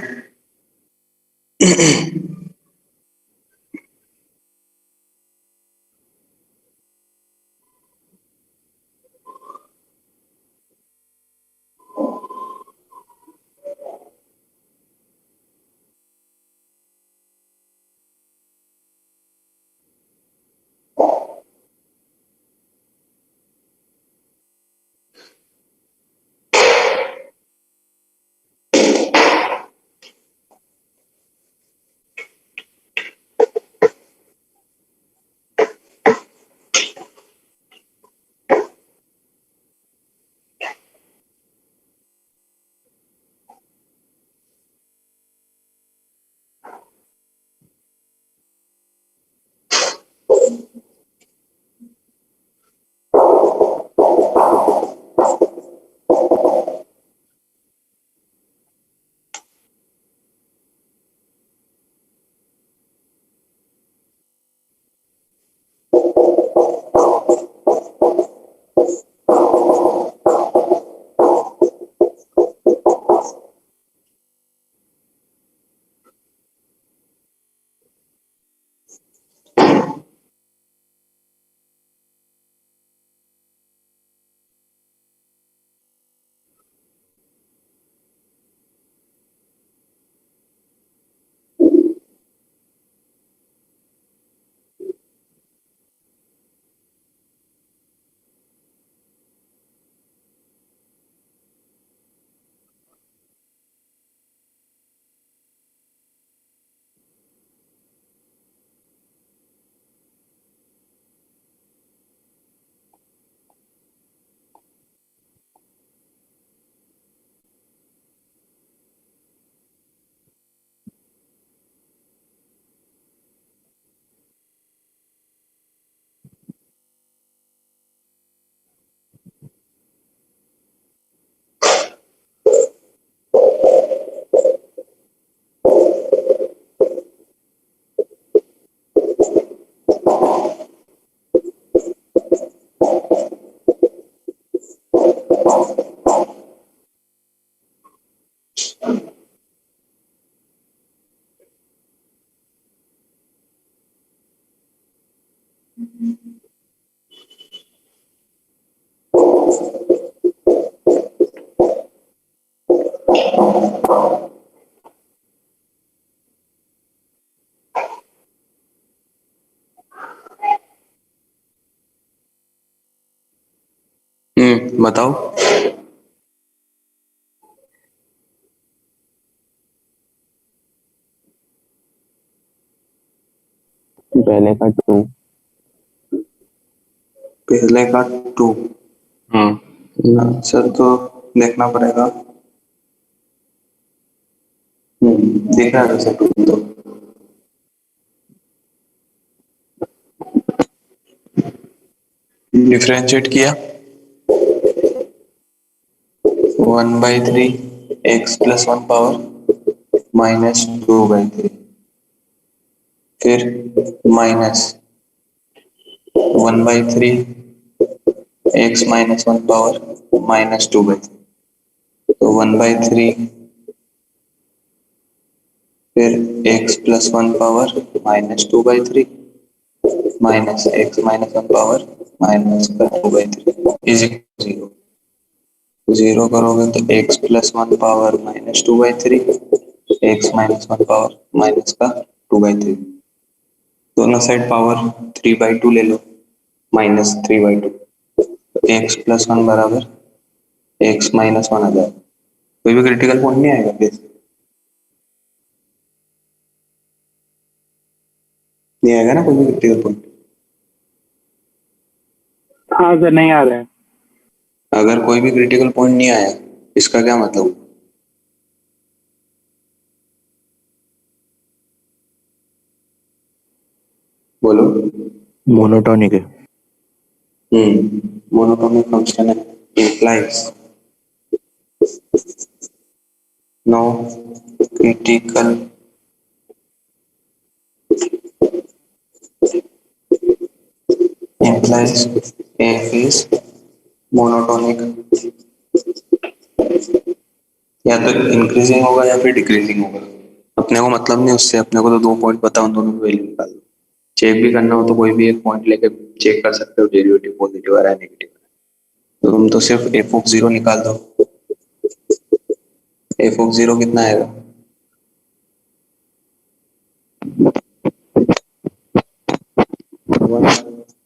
बताओ। पहले का 2। पहले का 2। हाँ। आंसर तो देखना पड़ेगा। दिख रहा है वैसे 2 तो। डिफरेंशिएट किया 1/3 x प्लस 1 पावर माइनस 2/3, फिर minus 1/3 x minus 1 power minus 2/3, तो 1/3 फिर x plus 1 power minus 2/3 minus x minus 1 power minus 2/3 is equal 0। 0 करोगे तो x plus 1 power minus 2/3 x minus 1 power minus का 2/3, दोनों साइड पावर 3/2 ले लो, minus 3/2, x plus 1 बराबर x minus 1 आ जाएगा। कोई भी क्रिटिकल पॉइंट नहीं आएगा प्लीज, नहीं आएगा ना कोई भी क्रिटिकल पॉइंट। हाँ सर, नहीं आ रहा है। अगर कोई भी क्रिटिकल पॉइंट नहीं आया इसका क्या मतलब? बोलो। मोनोटॉनिक है। Monotonic function implies no critical implies f is monotonic, या तो इंक्रीजिंग होगा या फिर डिक्रीजिंग होगा। अपने को मतलब नहीं उससे, अपने को तो 2 पॉइंट पता, उन दोनों की वैल्यू निकाल दो। चेक भी करना हो तो कोई भी एक पॉइंट लेके चेक कर सकते हो डेरिवेटिव पॉजिटिव आ रहा है नेगेटिव, तो तुम तो सिर्फ एफ ऑफ 0 निकाल दो। एफ ऑफ 0 कितना आएगा?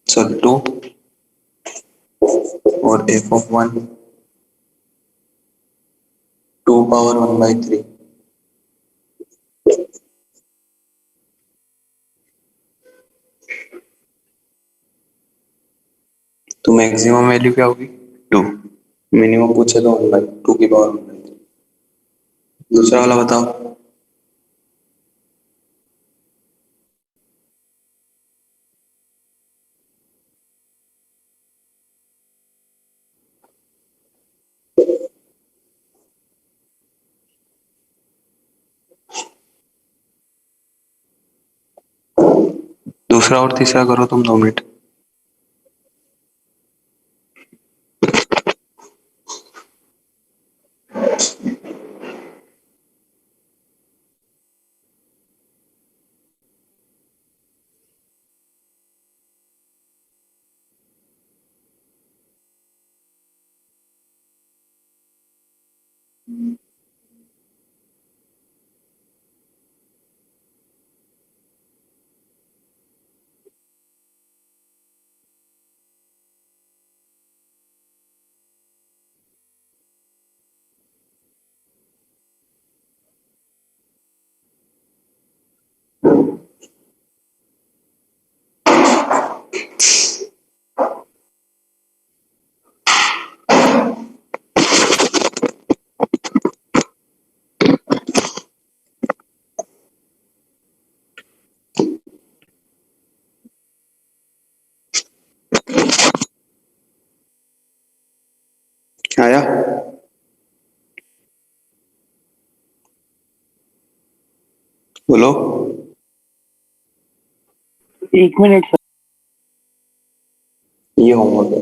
सॉरी 2, और एफ ऑफ 1 2 पावर 1/3। तो मैक्सिमम वैल्यू क्या होगी? 2। मिनिमम पूछे तो 1/2 की पावर 1/3। दूसरा वाला बताओ। दूसरा और तीसरा करो तुम 2 मिनट। आया? बोलो। 1 मिनट सर। ये होमवर्क है।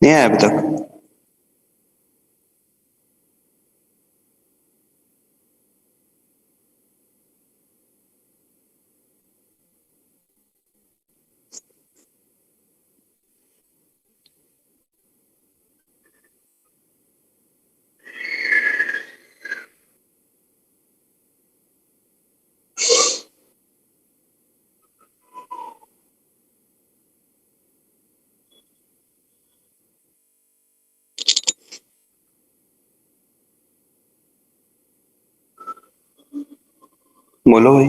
नहीं आया अभी तक? बोलो भाई।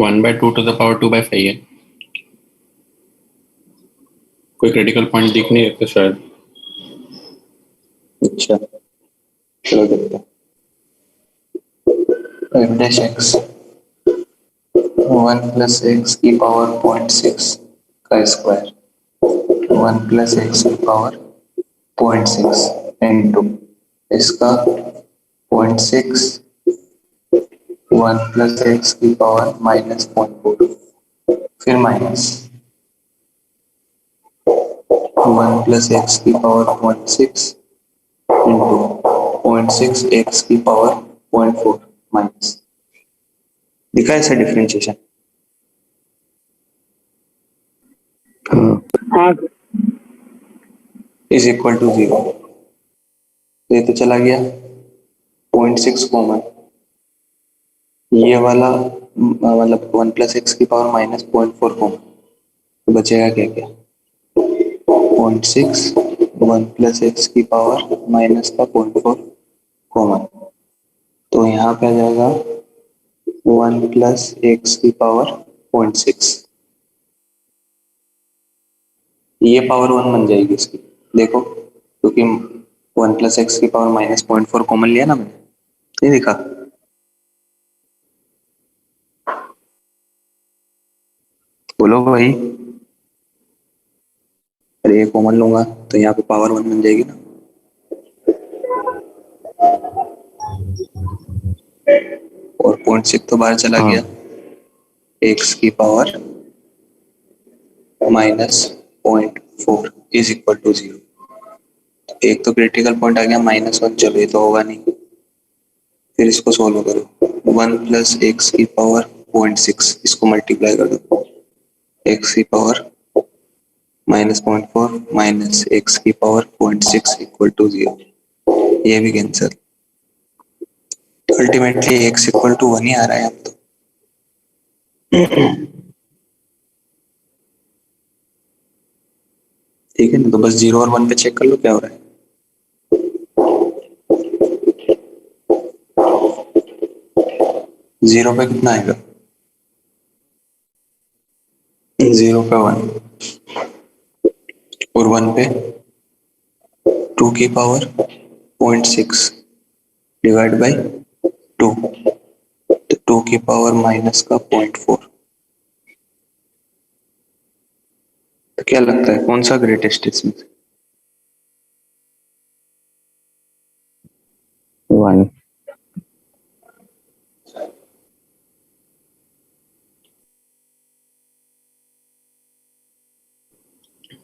One by two to the power 2/5 है। कोई क्रिटिकल पॉइंट दिख नहीं रहा शायद। अच्छा चलो देखते हैं। f dash x 1 plus x की पावर 0.6 का स्क्वायर 1 प्लस एक्स की पावर 0.6 इंटू इसका 0.6 1 प्लस एक्स की पावर -0.4 फिर माइनस 1 प्लस एक्स की पावर 0.6 इंटू 0.6 एक्स की पावर 0.4 माइनस। दिखा ऐसा डिफरेंशिएशन? हाँ इज इक्वल टू 0। ये तो चला गया 0.6 कॉमन, ये वाला मतलब 1 प्लस एक्स की पावर -0.4 कॉमन, तो बचेगा क्या क्या 0.6 1 प्लस एक्स की पावर माइनस का 0.4 कॉमन, तो यहाँ पे आ जाएगा 1 प्लस एक्स की पावर 0.6। ये पावर 1 बन जाएगी इसकी, देखो क्योंकि 1 प्लस एक्स की पावर -0.4 कॉमन लिया ना मैंने, नहीं दिखा? बोलो भाई। अरे ये कॉमन लूंगा तो यहाँ पे पावर 1 बन जाएगी ना, और 0.6 तो बाहर चला हाँ। गया, एक्स की पावर -0.4 इज इक्वल टू 0। एक तो क्रिटिकल पॉइंट आ गया -1, चलो ये तो होगा नहीं। फिर इसको सोल्व करो, 1 प्लस एक्स की पावर 0.6 इसको मल्टीप्लाई कर दो, एक्स की पावर -0.4 माइनस एक्स की पावर 0.6 इक्वल टू 0, ये भी cancel. Ultimately X equal to 1 ही आ रहा है अब तो। ठीक है ना, तो बस 0 और 1 पे चेक कर लो क्या हो रहा है। जीरो पे कितना आएगा? 0 पे 1 और 1 पे 2 की पावर 0.6 डिवाइड बाई 2, तो 2 की पावर माइनस का 0.4। तो क्या लगता है कौन सा ग्रेटेस्ट इसमें से? 1।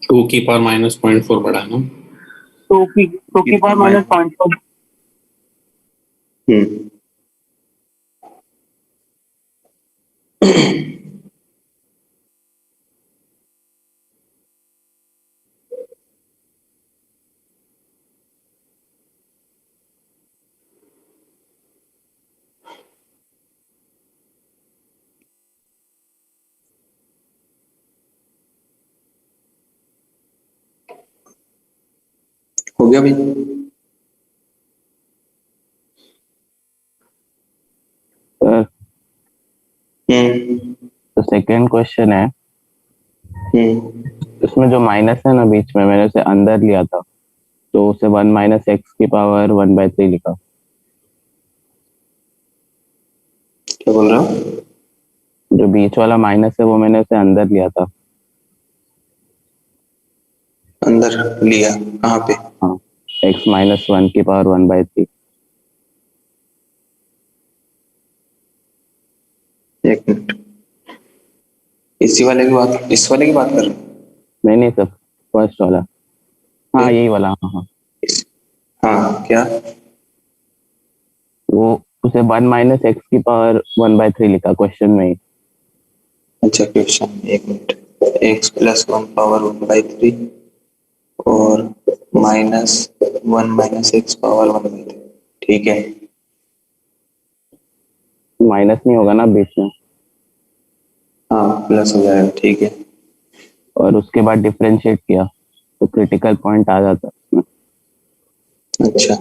2 की पावर -0.4 बढ़ा ना। टू की पावर -0.4। हम्म हो गया भाई। सर हम्म तो सेकंड क्वेश्चन है, हम्म इसमें जो माइनस है ना बीच में, मैंने उसे अंदर लिया था, तो उसे 1 माइनस एक्स की पावर 1/3 लिखा। क्या बोल रहा हूँ? जो बीच वाला माइनस है वो मैंने उसे अंदर लिया था। अंदर लिया कहाँ पे? हाँ, एक्स माइनस 1 की पावर 1/3। x माइनस 1 की पावर 1/3 हाँ। की पावर 1/3 हाँ। x माइनस 1 की पावर 1/3 की पावर 1/3 x माइनस 1 की पावर 1/3 x माइनस 1 की पावर 1/3 हाँ। एक मिनट, इस वाले की बात कर रहे हो? नहीं सर, फर्स्ट वाला। हाँ यही वाला, हाँ हाँ। हाँ क्या? वो उसे 1 - x⁻1/3 लिखा क्वेश्चन में ही। अच्छा क्वेश्चन, एक मिनट, x+1 ^ 1/3 और -1 - x⁻1/3, ठीक है। माइनस नहीं होगा ना बीच में? हाँ प्लस हो जाएगा, ठीक है। और उसके बाद डिफरेंशिएट किया तो क्रिटिकल पॉइंट आ जाता है। अच्छा,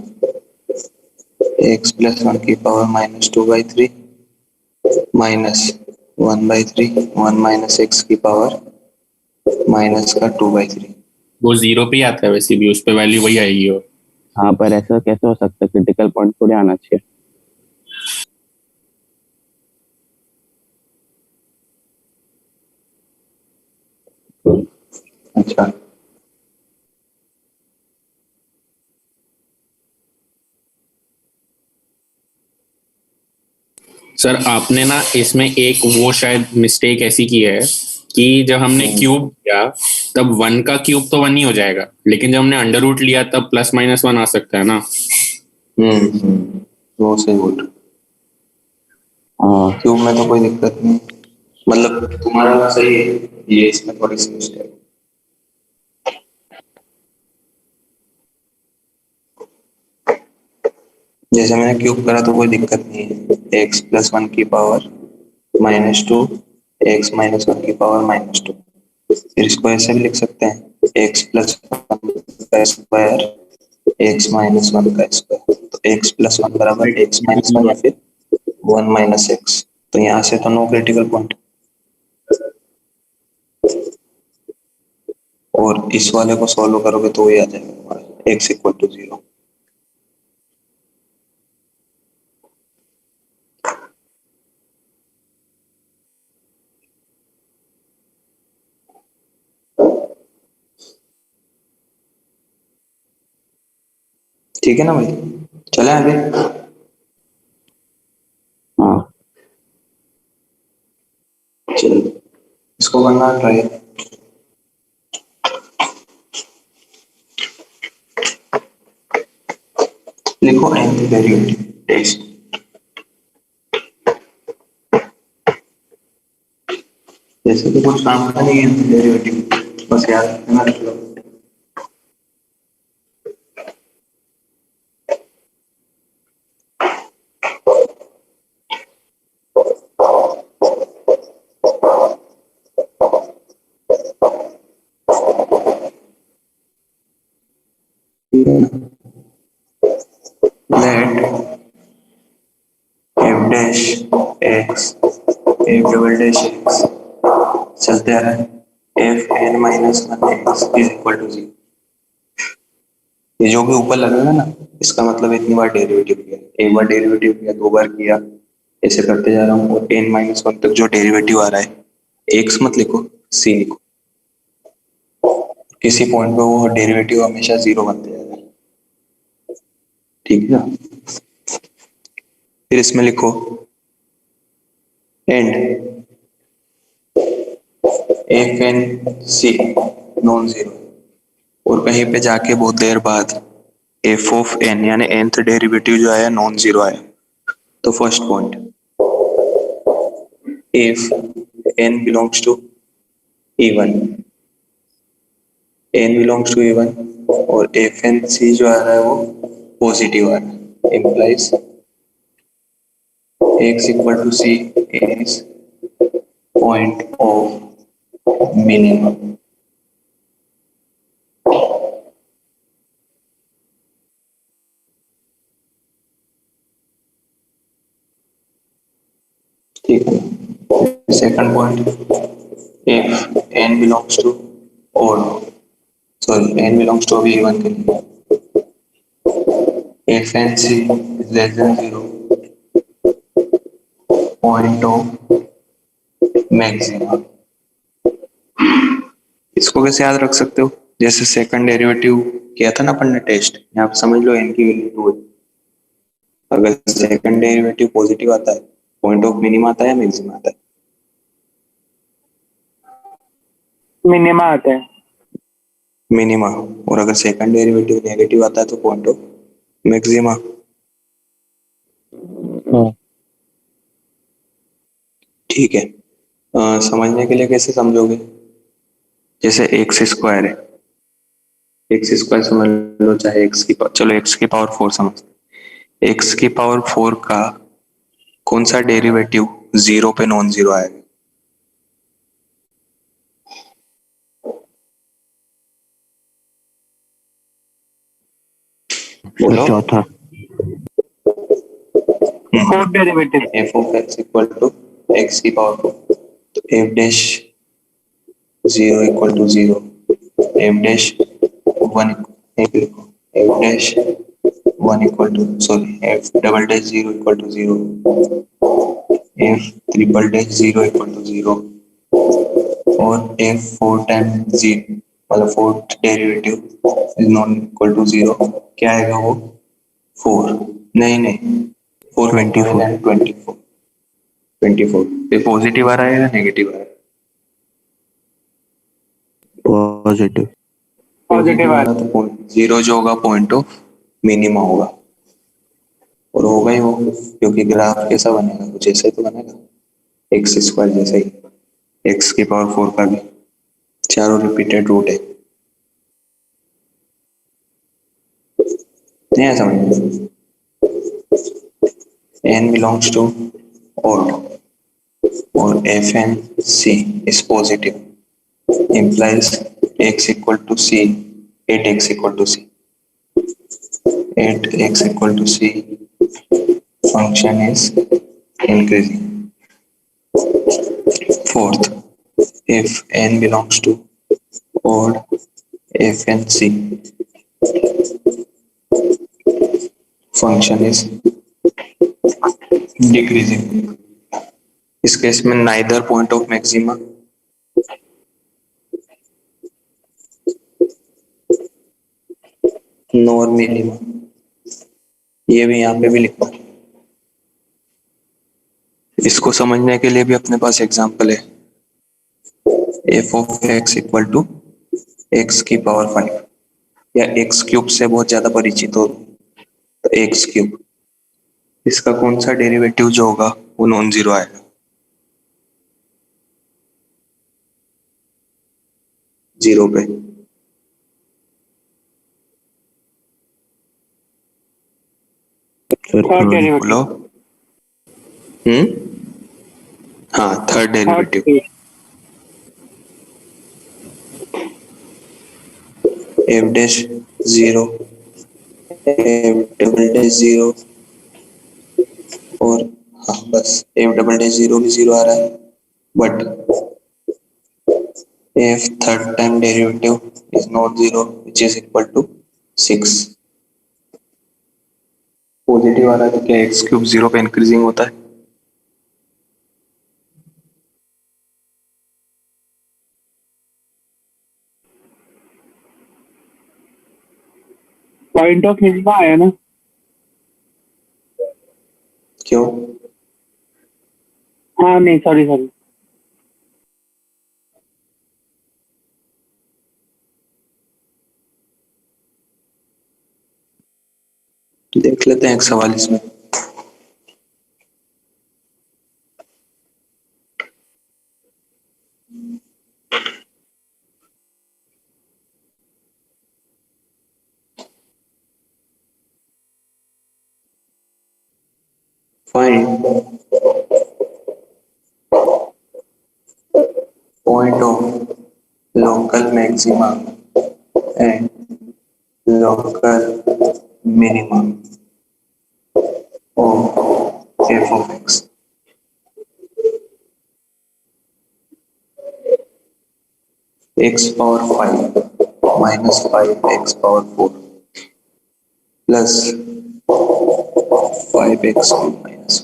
x+1 की पावर -2/3 -1/3 1 - x की पावर -2/3। वो 0 पे ही आता है वैसे भी, उस पे वैल्यू वही आएगी। और हाँ पर ऐसा कैसे हो सकता है? क्रिटिकल पॉइंट थोड़ी आना चाहिए। अच्छा सर आपने ना इसमें एक वो शायद मिस्टेक ऐसी की है कि जब हमने क्यूब किया तब 1 का क्यूब तो 1 ही हो जाएगा, लेकिन जब हमने अंडर रूट लिया तब +-1 आ सकता है ना। वो सही बोल रहे हो। हाँ क्यूब में तो कोई दिक्कत नहीं, मतलब तुम्हारा सही है, ये इसमें थोड़ी सी मिस्टेक। जैसे मैंने क्यूब करा तो कोई दिक्कत नहीं है, x+1 की पावर -2 x-1 की पावर -2। फिर इसको ऐसे भी लिख सकते हैं, x+1 का स्क्वायर x-1 का स्क्वायर। तो x+1 बराबर x-1 या फिर 1 - x। तो यहाँ से तो नो क्रिटिकल पॉइंट। और इस वाले को सॉल्व करोगे तो ये आ जाएगा हमारा x = 0। ठीक है ना भाई, चले आगे। हाँ। चलो इसको करना ट्राई। लिखो nth डेरिवेटिव टेस्ट। जैसे तो कुछ काम का नहीं है nth डेरिवेटिव, बस याद रखना मतलब। Let f dash x f double dash x चलते आ रहा है, fn-1 x = 0। ये जो भी ऊपर लगेगा ना, इसका मतलब इतनी बार डेरिवेटिव किया, एक बार डेरिवेटिव किया, 2 बार किया, ऐसे करते जा रहा हूँ। और n-1 तक जो डेरिवेटिव आ रहा है, x मत लिखो, c लिखो। किसी पॉइंट पे वो डेरिवेटिव हमेशा 0 बनते जाएगा, ठीक है ना। फिर इसमें लिखो एंड fn-c नॉन जीरो। और कहीं पे जाके बहुत देर बाद f ऑफ n यानी nth डेरिवेटिव जो आया नॉन जीरो आया। तो first point, if n belongs to E1, n belongs to E1 और fn-c जो आ रहा है वो पॉजिटिव आ रहा है, implies x = c is point of minimum। ठीक है। Second point, if n belongs to और सॉरी n belongs to अभी E1 के लिए, if n c is less than 0, point of maximum। इसको कैसे याद रख सकते हो? जैसे सेकंड डेरिवेटिव किया था ना अपन ने टेस्ट, यहाँ पे समझ लो n की वैल्यू 2 है। अगर सेकंड डेरिवेटिव पॉजिटिव आता है, पॉइंट ऑफ मिनिमम आता है या मैक्सिमम आता है? मिनिमा आता है। मिनिमा। और अगर सेकंड डेरिवेटिव नेगेटिव आता है तो पॉइंट ऑफ मैक्सिमा। हाँ ठीक है। समझने के लिए कैसे समझोगे? जैसे एक्स स्क्वायर है, एक्स स्क्वायर समझ लो, चाहे एक्स की चलो एक्स की पावर 4 समझ। एक्स की पावर 4 का कौन सा डेरिवेटिव जीरो पे नॉन जीरो आएगा? बोलो। चौथा। Fourth derivative. F of X equal to X की पावर 4, तो F dash zero equal to zero, F dash one, एक लिखो, F dash one equal to, sorry, F double dash zero equal to zero, F triple dash zero equal to zero, और F four time zero, मतलब fourth derivative is non equal to zero, क्या आएगा वो? Four. नहीं नहीं, 424 and 24, 24 ये positive आ रहा है या नेगेटिव आ रहा है? पॉजिटिव। पॉजिटिव आ रहा तो पॉइंट जीरो जो होगा पॉइंट ऑफ मिनिमा होगा, और होगा ही वो, क्योंकि ग्राफ कैसा बनेगा, कुछ ऐसे तो बनेगा, एक्स स्क्वायर जैसा ही, एक्स की पावर 4 का भी चारों रिपीटेड रूट है। नहीं है समझ में? n belongs to odd or fn c is positive implies x equal to c, at x equal to c, at x equal to c function is increasing. Fourth, if n belongs to odd fn c function is decreasing. इस case में neither point of maxima nor minima. ये भी यहाँ पे भी लिखा, इसको समझने के लिए भी अपने पास एग्जांपल है। F of X equal to X की पावर 5, या एक्स क्यूब से बहुत ज्यादा परिचित हो तो एक्स क्यूब, इसका कौन सा डेरिवेटिव जो होगा वो नॉन जीरो आएगा? जीरो पे। Third derivative. बोलो। हाँ, third derivative. Third. F dash zero, f double dash zero, और हाँ बस एफ डबल डैश जीरो भी जीरो आ रहा है, but f third time derivative is not zero which is equal to 6। Positive आ रहा है तो क्या एक्स क्यूब जीरो पे इंक्रीजिंग होता है? पॉइंट ऑफ मिनिमा आया ना। क्यों? हाँ नहीं, सॉरी सॉरी। देख लेते हैं एक सवाल इसमें। Find point of local maxima and local minima of F of x. X power 5 minus 5 x power 4 plus 5 x minus.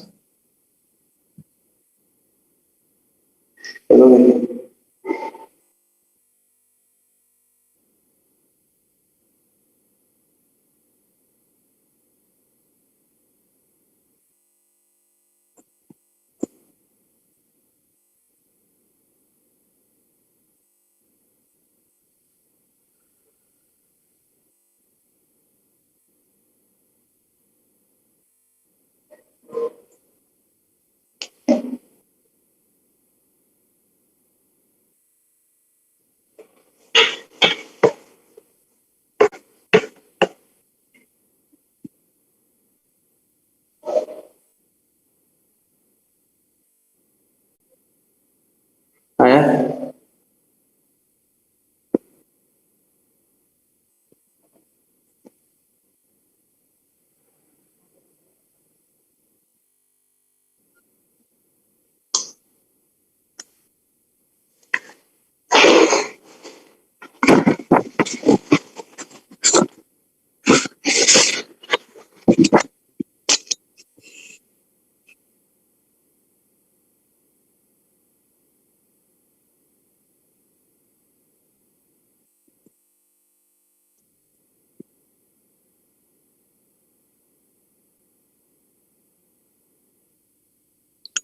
चलो देखिए,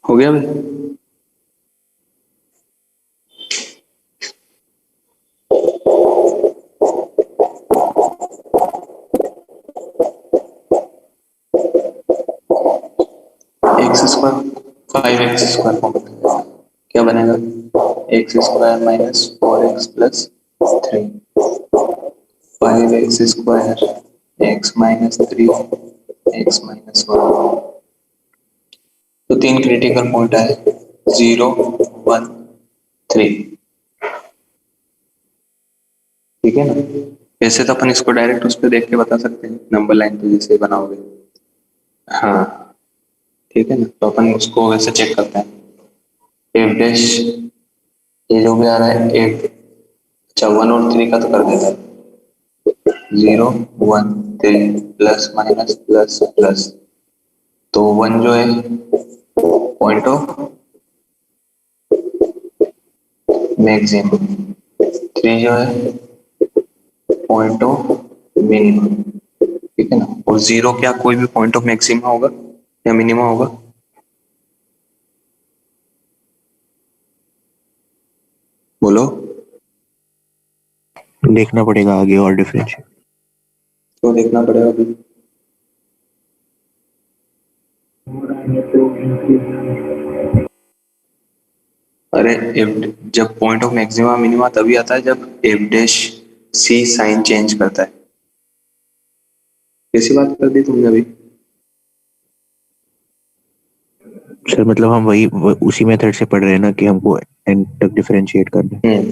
हो गया भाई? एक्स स्क्वायर 5x² फॉर्म क्या बनेगा? x² minus 4x plus 3, 5x² x minus 3 x minus 1। तो 3 critical point है, 0, 1, 3। ठीक है ना? वैसे तो अपन इसको डायरेक्ट उस पर देख के बता सकते हैं, नंबर लाइन पे जैसे बनाओगे। हाँ ठीक है ना, तो अपन उसको वैसे चेक करते हैं। एफ डैश ये जो भी आ रहा है, एफ, अच्छा 1 और 3 का तो कर देता है। 0, 1, 3 प्लस माइनस प्लस प्लस। तो 1 जो है पॉइंट ऑफ मैक्सिमम, 3 जो है पॉइंट ऑफ मिनिमम। ठीक है ना? और 0 क्या कोई भी पॉइंट ऑफ मैक्सिमा होगा या मिनिमा होगा? बोलो। देखना पड़ेगा आगे और डिफरेंशिएट। तो देखना पड़ेगा अभी। अरे जब पॉइंट ऑफ मैक्सिमा मिनिमा तभी आता है जब F dash C sign change करता है। कैसी बात कर दी तुमने अभी? सर मतलब हम उसी मेथड से पढ़ रहे हैं ना कि हमको एन तक डिफरेंशिएट करना है।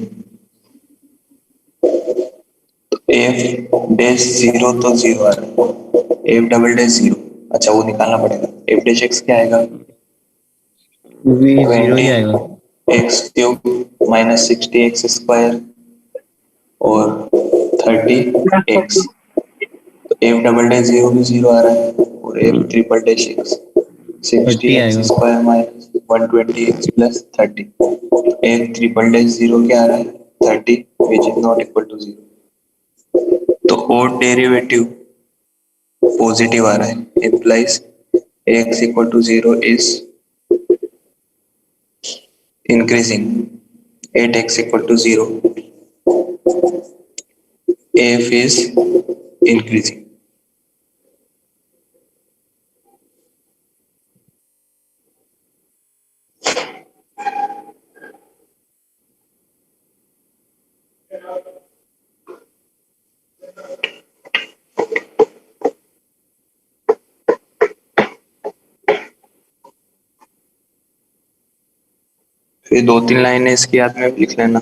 तो एफ डैश 0 तो 0 आ रहा है, एफ डबल डैश 0, अच्छा वो निकालना पड़ेगा। एफ डैश एक्स क्या आएगा? वो भी 0 ही आएगा। एक्स क्यूब माइनस 60x² और 30x। तो एफ डबल डैश 0 भी 0 आ रहा है, और एफ ट्रिपल डैश एक्स 30 आएगा।60x² minus 120x plus 30। F triple dash 0 क्या आ रहा है? 30 which is not equal to 0। तो और डेरिवेटिव पॉजिटिव आ रहा है, implies x equal to 0 is increasing। 8x equal to 0, f is increasing। फिर 2-3 लाइनें इसकी याद में लिख लेना।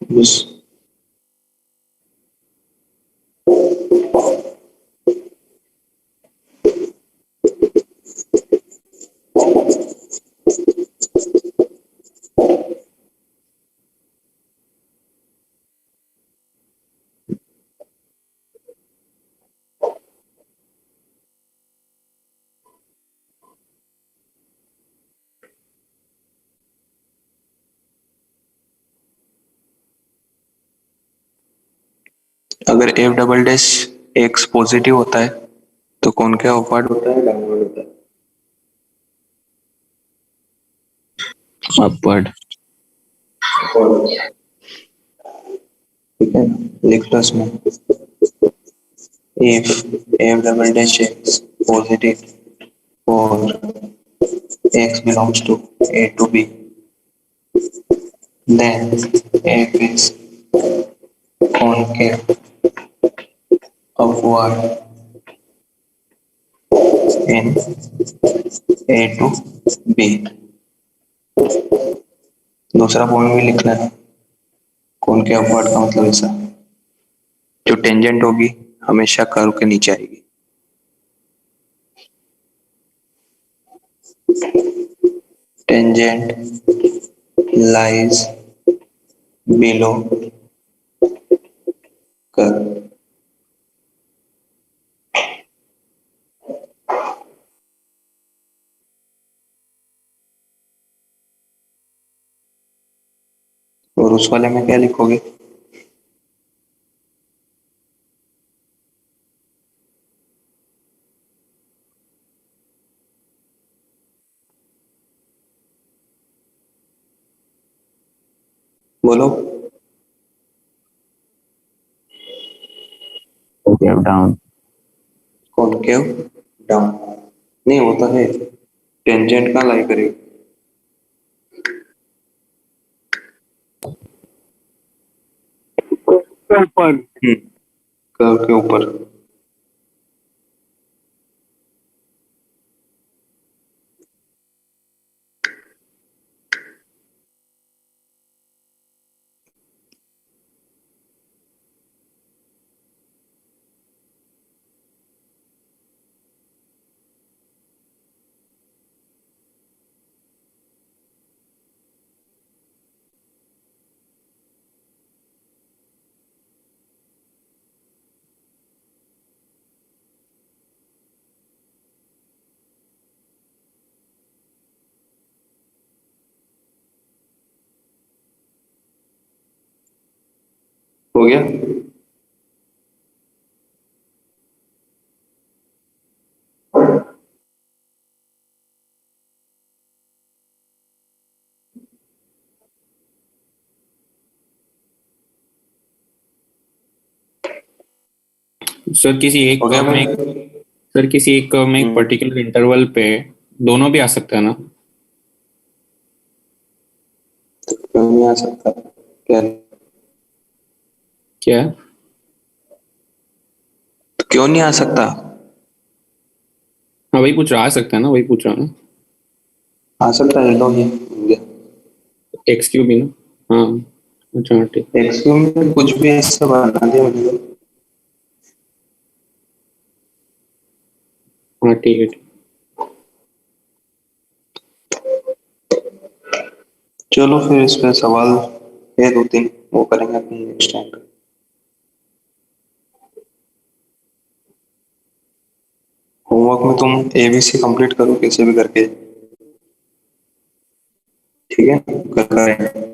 बस अगर F double dash x positive होता है तो कौन क्या अपवर्ड होता है, डाउनवर्ड होता है? अपवर्ड। ठीक है ना, लिख लो इसमें। if f double dash x positive or x belongs to a to b, then f is concave upward in a to b। दूसरा पॉइंट भी लिख लेना। कौन के अपवर्ड का मतलब ऐसा, जो टेंजेंट होगी हमेशा कर्व के नीचे आएगी। Tangent lies below curve. और उस वाले में क्या लिखोगे? बोलो। Concave down. कॉनकेव डाउन नहीं होता है, टेंजेंट का लाई करेगा। ऊपर। कर्व के ऊपर। हो गया? सर किसी एक हो गया कर्व में भाई? सर किसी एक कर्व में एक पर्टिकुलर इंटरवल पे दोनों भी आ सकता है ना? क्यों नहीं आ सकता? क्या? क्या? क्यों नहीं आ सकता? हाँ वही पूछ रहा, आ सकता है ना, वही पूछ रहा हूँ। आ सकता है, लो ये हो गया। एक्स क्यूब ही ना? हाँ अच्छा हाँ, ठीक। एक्स में कुछ भी ऐसा बना दिया मुझे। हाँ ठीक है ठीक। चलो फिर इस पे सवाल है दो तीन, वो करेंगे अपन नेक्स्ट टाइम। होमवर्क में तुम एबीसी कंप्लीट करो कैसे भी करके, ठीक है? कर रहे हैं।